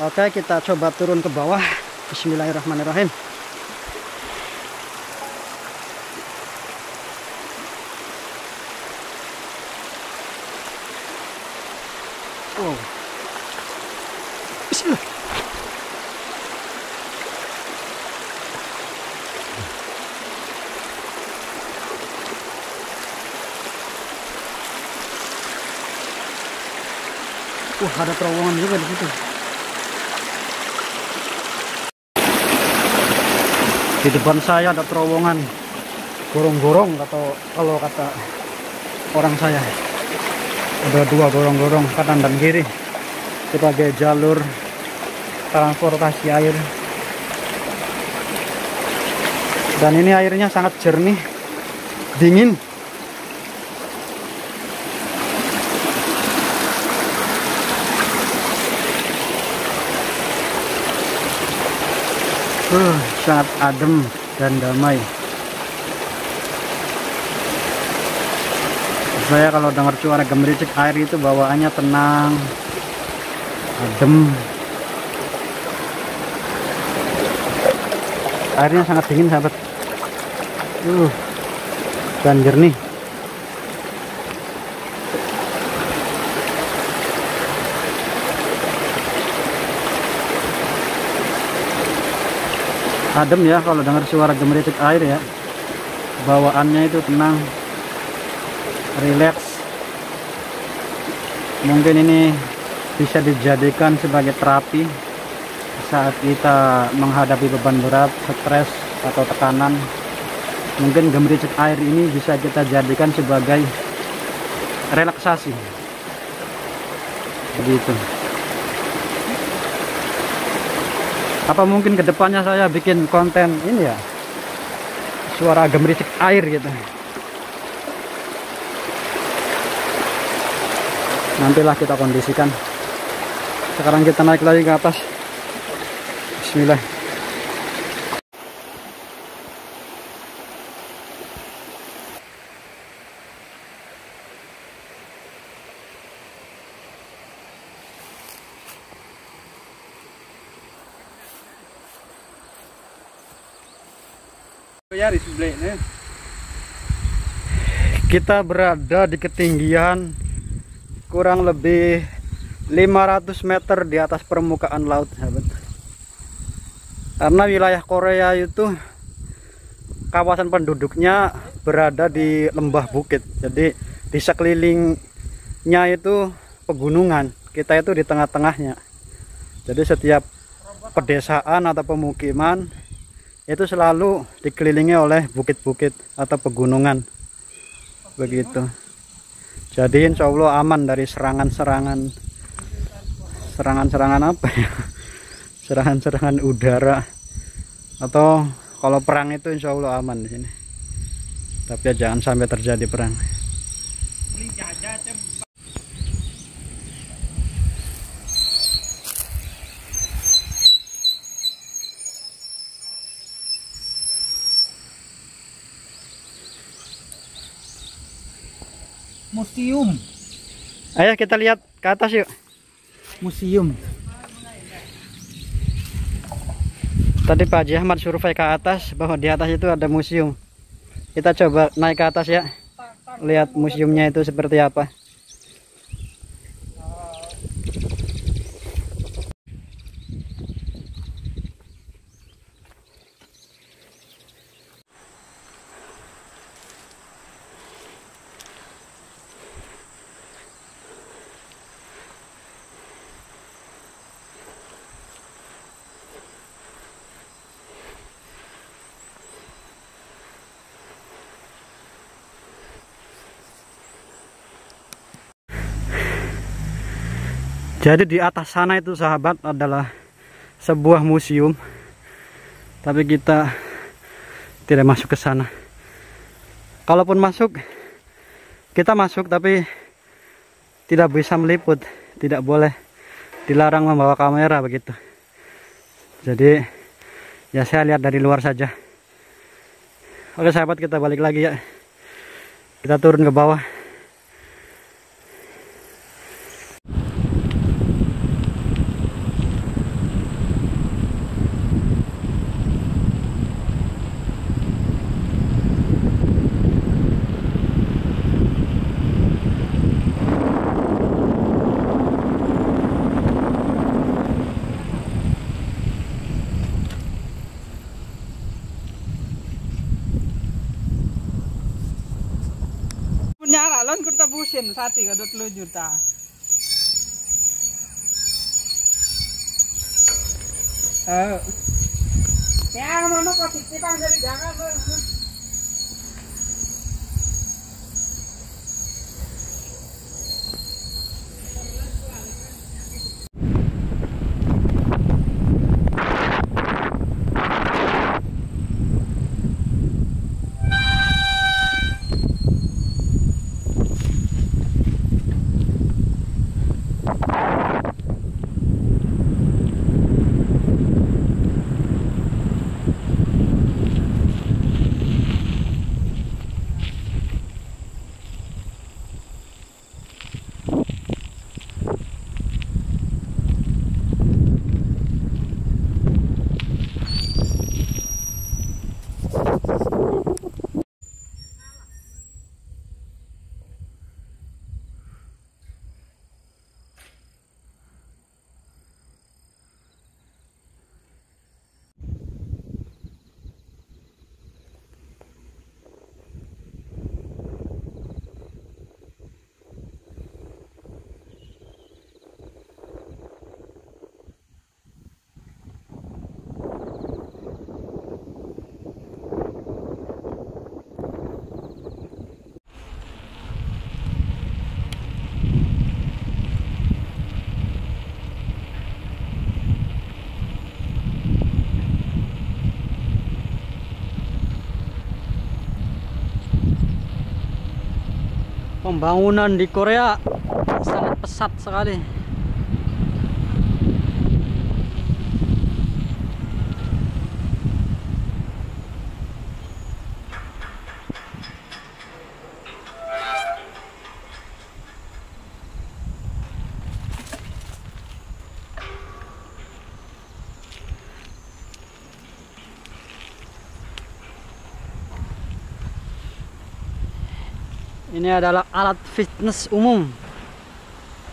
Speaker 11: Oke, kita coba turun ke bawah. Bismillahirrahmanirrahim. Oh. Bismillah. Ada terowongan juga di situ. Di depan saya ada terowongan gorong-gorong atau kalau kata orang saya. Ada 2 gorong-gorong kanan dan kiri sebagai jalur transportasi air. Dan ini airnya sangat jernih, dingin. Sangat adem dan damai. Saya kalau dengar suara gemericik air itu bawaannya tenang, adem. Airnya sangat dingin sahabat, dan jernih. Adem ya kalau dengar suara gemericik air ya, bawaannya itu tenang, rileks. Mungkin ini bisa dijadikan sebagai terapi saat kita menghadapi beban berat, stres atau tekanan. Mungkin gemericik air ini bisa kita jadikan sebagai relaksasi, begitu. Apa mungkin kedepannya saya bikin konten ini ya, suara gemericik air gitu. Nantilah kita kondisikan. Sekarang kita naik lagi ke atas. Bismillah. Kita berada di ketinggian kurang lebih 500 meter di atas permukaan laut, sahabat. Karena wilayah Korea itu kawasan penduduknya berada di lembah bukit, jadi di sekelilingnya itu pegunungan, kita itu di tengah-tengahnya. Jadi setiap pedesaan atau pemukiman itu selalu dikelilingi oleh bukit-bukit atau pegunungan, begitu. Jadi insya Allah aman dari serangan-serangan apa ya, serangan-serangan udara, atau kalau perang itu insya Allah aman di sini. Tapi ya jangan sampai terjadi perang.
Speaker 12: Museum.
Speaker 11: Ayo kita lihat ke atas yuk. Museum. Tadi Pak Haji Ahmad survei ke atas bahwa di atas itu ada museum. Kita coba naik ke atas ya. Lihat museumnya itu seperti apa. Jadi di atas sana itu sahabat adalah sebuah museum, tapi kita tidak masuk ke sana. Kalaupun masuk, kita masuk tapi tidak bisa meliput, tidak boleh, dilarang membawa kamera begitu. Jadi ya saya lihat dari luar saja. Oke sahabat, kita balik lagi ya. Kita turun ke bawah.
Speaker 12: Nyara lon kun tabusin sati kadut 2 juta. Ya mama posisi bang dari jangan.
Speaker 11: Pembangunan di Korea sangat pesat sekali. Ini adalah alat fitness umum.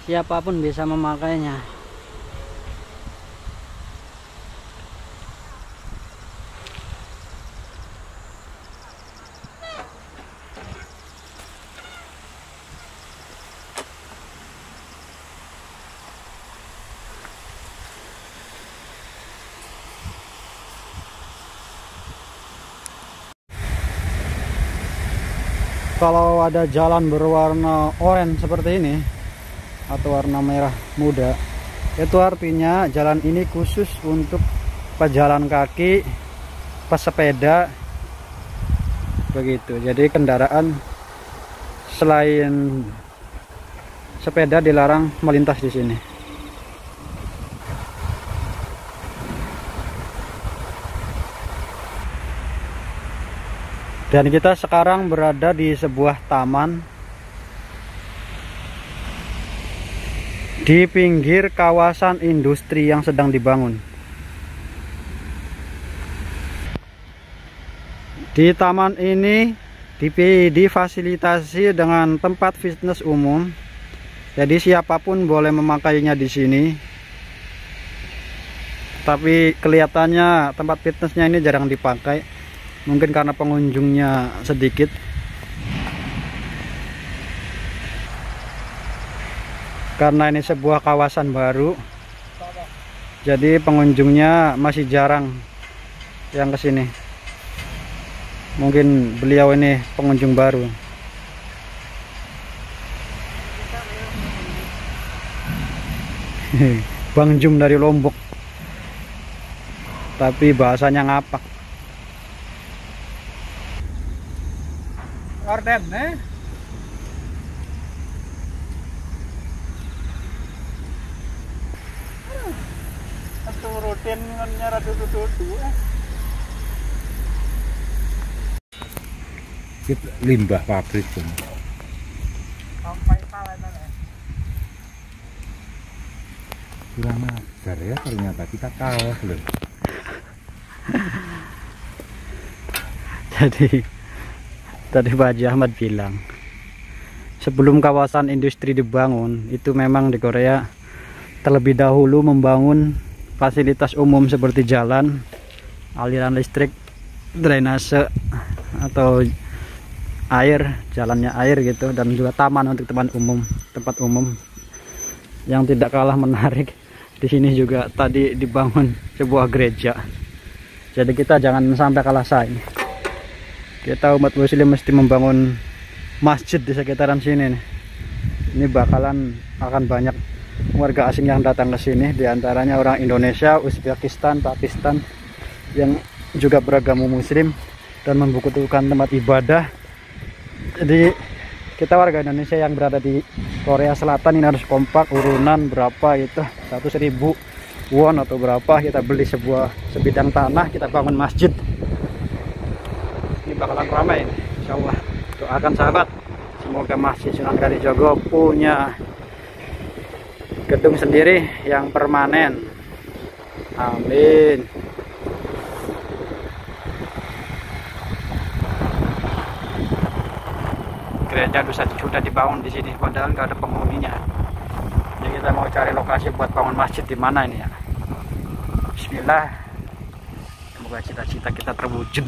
Speaker 11: Siapapun bisa memakainya. Kalau ada jalan berwarna oranye seperti ini atau warna merah muda, itu artinya jalan ini khusus untuk pejalan kaki, pesepeda, begitu. Jadi kendaraan selain sepeda dilarang melintas di sini. Dan kita sekarang berada di sebuah taman di pinggir kawasan industri yang sedang dibangun. Di taman ini difasilitasi dengan tempat fitness umum. Jadi siapapun boleh memakainya di sini. Tapi kelihatannya tempat fitnessnya ini jarang dipakai. Mungkin karena pengunjungnya sedikit. Karena ini sebuah kawasan baru, jadi pengunjungnya masih jarang yang kesini. Mungkin beliau ini pengunjung baru. Bang Jum dari Lombok, tapi bahasanya ngapak.
Speaker 12: Orden, Itu rutin nyara dudu-dudu.
Speaker 7: Limbah pabrik tuh.
Speaker 12: Sampai kalian
Speaker 7: Kurang ajar ya, ternyata kita kalah loh.
Speaker 11: Jadi tadi Pak Haji Ahmad bilang, sebelum kawasan industri dibangun, itu memang di Korea terlebih dahulu membangun fasilitas umum seperti jalan, aliran listrik, drainase atau air, jalannya air gitu, dan juga taman untuk tempat umum yang tidak kalah menarik. Di sini juga tadi dibangun sebuah gereja. Jadi kita jangan sampai kalah saing. Kita umat muslim mesti membangun masjid di sekitaran sini nih. Ini akan banyak warga asing yang datang ke sini, diantaranya orang Indonesia, Uzbekistan, Pakistan yang juga beragama muslim dan membutuhkan tempat ibadah. Jadi kita warga Indonesia yang berada di Korea Selatan ini harus kompak, urunan berapa itu 100.000 won atau berapa, kita beli sebidang tanah, kita bangun masjid. Ini bakalan ramai insyaallah. Doakan sahabat, semoga Masjid Sunan Kalijogo punya gedung sendiri yang permanen. Amin. Gereja sudah dibangun di sini, padahal nggak ada penghuninya. Jadi kita mau cari lokasi buat bangun masjid di mana ini ya. Bismillah. Semoga cita-cita kita terwujud.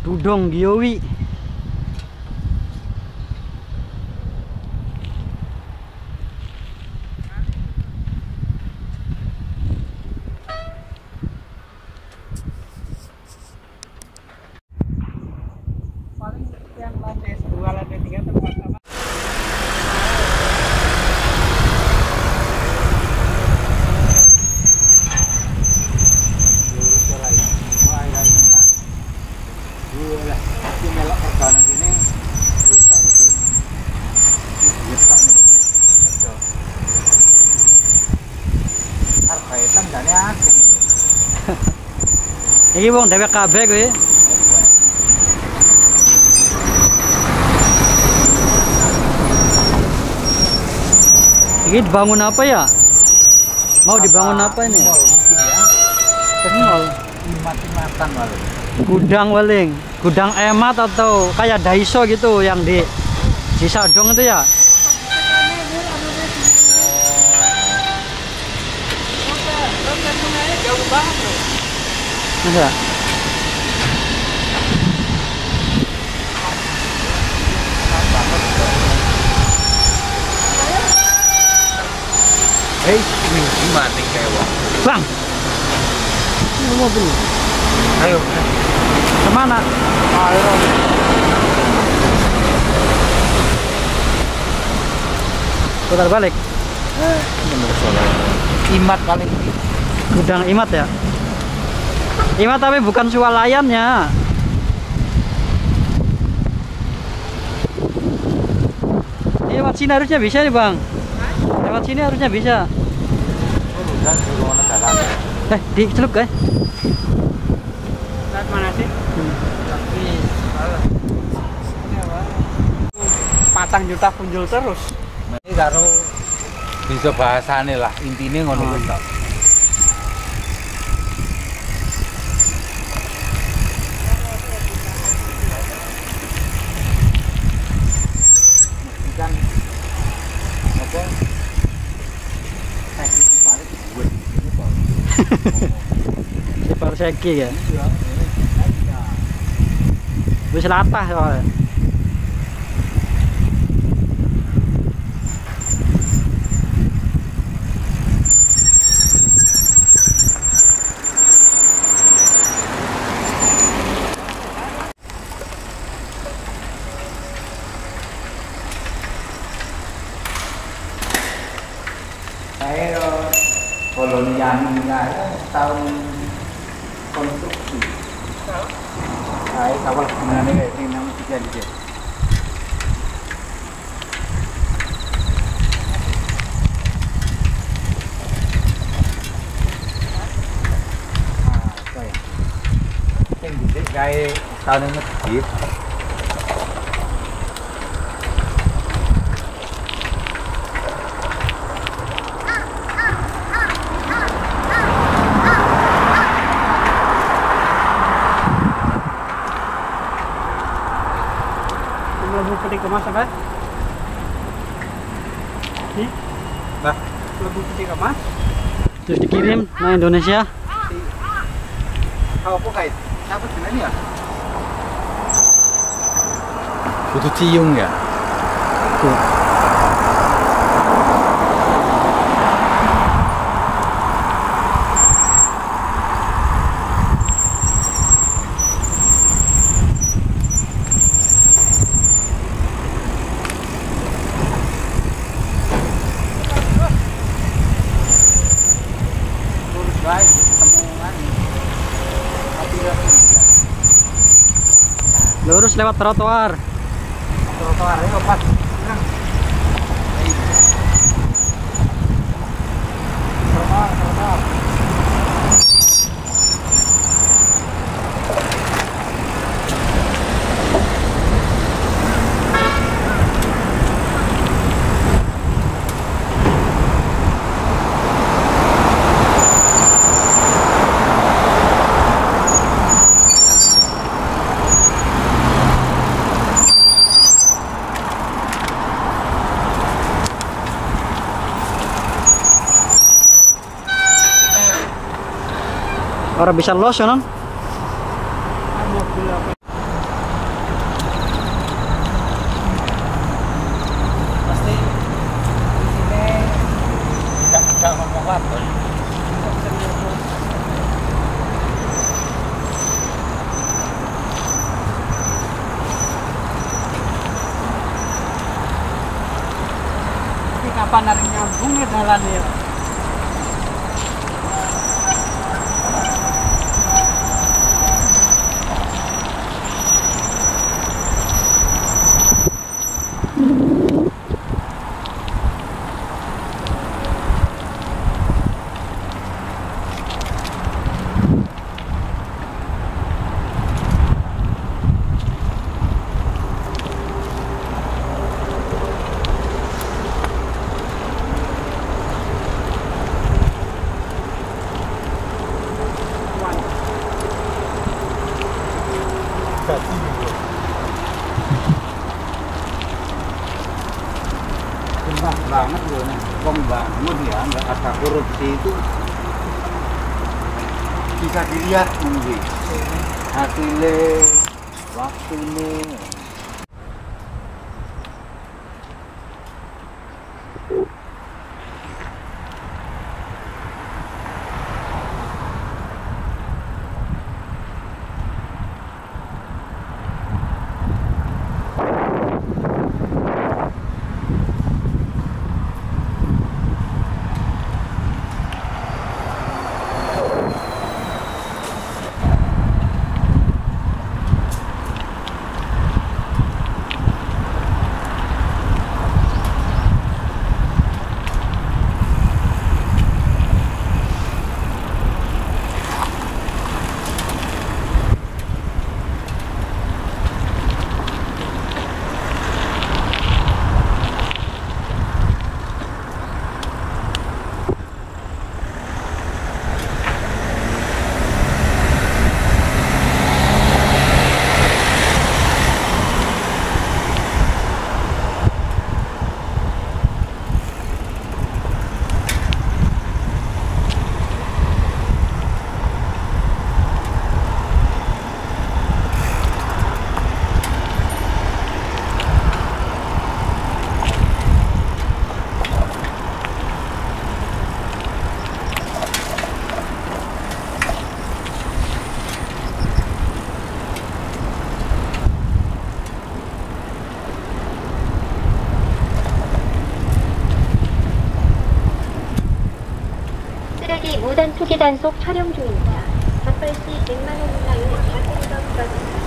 Speaker 11: Tudong Giowi.
Speaker 12: Paling yang lantai 2, lantai 3 tempat sama.
Speaker 11: Iki wong dhewek kabeh kuwi. Ini dibangun apa ya? Mau dibangun apa ini?
Speaker 7: Mall mungkin ya.
Speaker 11: Mall.
Speaker 7: Imat-imatan paling.
Speaker 11: Gudang paling. Gudang emat atau kayak Daiso gitu yang di Sadong itu ya?
Speaker 12: Jauh banget loh.
Speaker 11: Masa?
Speaker 7: Ini mati kewa.
Speaker 11: Bang. Ini mobil.
Speaker 7: Ayo.
Speaker 11: Kemana?
Speaker 7: Ayo.
Speaker 11: Putar balik.
Speaker 7: Imat paling.
Speaker 11: Gudang Imat ya? Imat tapi bukan swalayannya. Ini lewat sini harusnya bisa nih bang. Lewat sini harusnya bisa. Di celup guys.
Speaker 12: Lihat mana sih? Patang juta punjul terus.
Speaker 7: Ini karo bisa bahasane lah, intinya ngono kuwi tok. Kan apa?
Speaker 11: Sipar seki ya. Wis latah soalnya.
Speaker 7: Saya kolonialnya tahun konstruksi. Saya kawal gunane kayak sing nang tiga iki. Sing dhisik gawe tahun ngedit.
Speaker 11: Lebu putih kemas apa?
Speaker 7: Nah,
Speaker 12: Lebu putih kemas.
Speaker 11: Terus dikirim ke Indonesia.
Speaker 7: Kau apa kait? Apa jenenge ya? Kudu ciung ya.
Speaker 11: Tuh. Lurus lewat trotoar.
Speaker 7: Trotoar itu pas. Trotoar.
Speaker 11: Orang bisa los ya non?
Speaker 12: kapan hari nyambung ya dalan ya.
Speaker 7: Banget loh, pembangun ya, nggak ada korupsi itu bisa dilihat mungkin hasilnya waktu ini.
Speaker 13: 쓰레기 무단 투기 단속 촬영 중입니다. 적발 시 100만 원 이하의 벌금과 부과됩니다.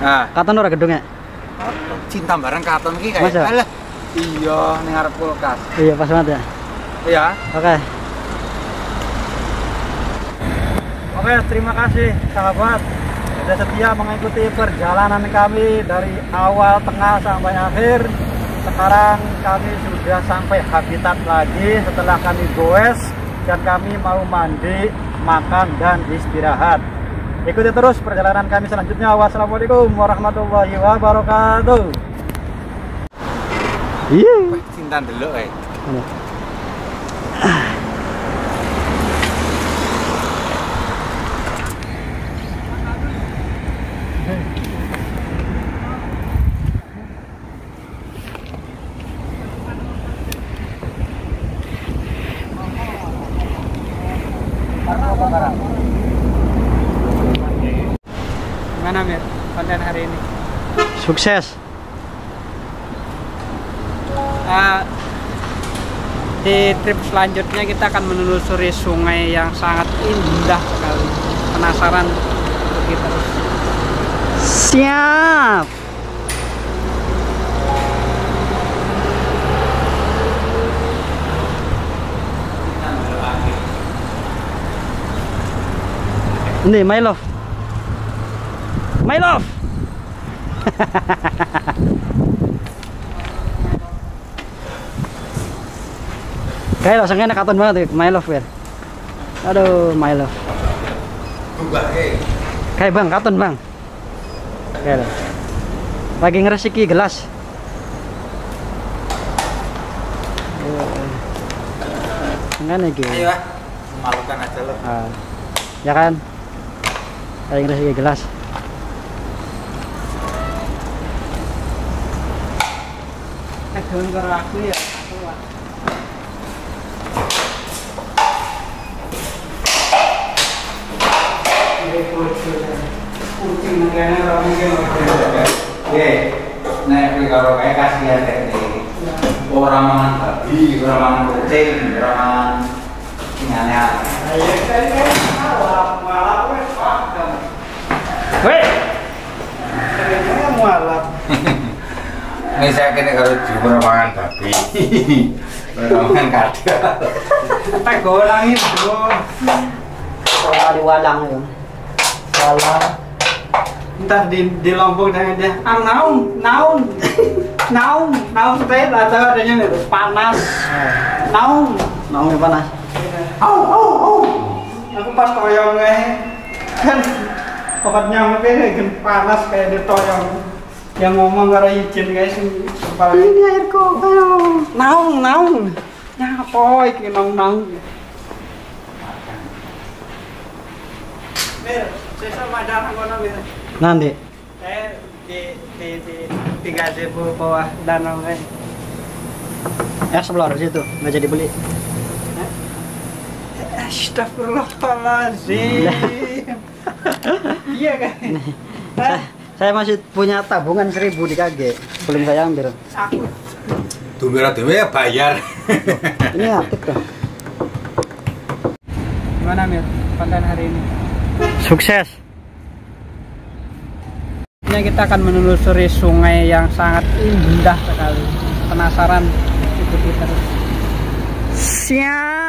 Speaker 7: Nah,
Speaker 11: katon ora gedungnya?
Speaker 7: Cinta bareng katon iki kayak. Alah. Iya, ning arep kulkas.
Speaker 11: Iya, pas banget ya.
Speaker 7: Iya.
Speaker 11: Oke. Oke, terima kasih sahabat sudah setia mengikuti perjalanan kami dari awal, tengah sampai akhir. Sekarang kami sudah sampai habitat lagi setelah kami goes dan kami mau mandi, makan dan istirahat. Ikuti terus perjalanan kami selanjutnya. Wassalamualaikum warahmatullahi wabarakatuh.
Speaker 7: Iya. Cinta delok ae.
Speaker 12: Gimana Mir, konten hari ini?
Speaker 11: Sukses.
Speaker 12: Di trip selanjutnya kita akan menelusuri sungai yang sangat indah sekali. Penasaran untuk kita?
Speaker 11: Siap. Ini my love. My love. Kayak langsung enak katon banget ya, my love ya. Aduh, my love. Kayak bang, katon bang. Kayak lagi ngeresiki gelas. Enggak nih.
Speaker 7: Ayo, malukan aja lo.
Speaker 11: Ya kan? Lagi ngeresiki gelas.
Speaker 12: Daun karo aku ya. Kucing negara orang mungkin.
Speaker 7: Nek kalau kayak kasihan deh. Orang mangan babi, orang mangan kucing, orang mangan singannya.
Speaker 12: Ayo kan malah wes paham. Weh. Ternyata mualaf.
Speaker 7: Misalnya kini kalau jumur mangan babi, orang mangan kadal.
Speaker 12: Tak golangin bro.
Speaker 11: Kali walang ya. Walang.
Speaker 12: Entah di Lombok dengan dia, naung teh atau adanya itu panas, naung
Speaker 11: yang panas.
Speaker 12: Aku pas toyongnya kan obat nyamuknya kan panas kayak di toyong, yang ngomong gara izin guys ini air kok, naung, nyapa iki naung. Saya sama jarang kono gitu.
Speaker 11: Nanti.
Speaker 12: Di gazebo bawah danau kan.
Speaker 11: Explore situ, nggak jadi beli.
Speaker 12: Astagfirullahaladzim. Iya kan?
Speaker 11: Saya masih punya tabungan 1000 di KG, belum saya ambil.
Speaker 12: Aku.
Speaker 7: Tuh ya bayar.
Speaker 11: Ini aktif dong.
Speaker 12: Gimana Mir? Konten hari ini?
Speaker 11: Sukses.
Speaker 12: Kita akan menelusuri sungai yang sangat indah sekali. Penasaran? Ikuti terus.
Speaker 11: Siap.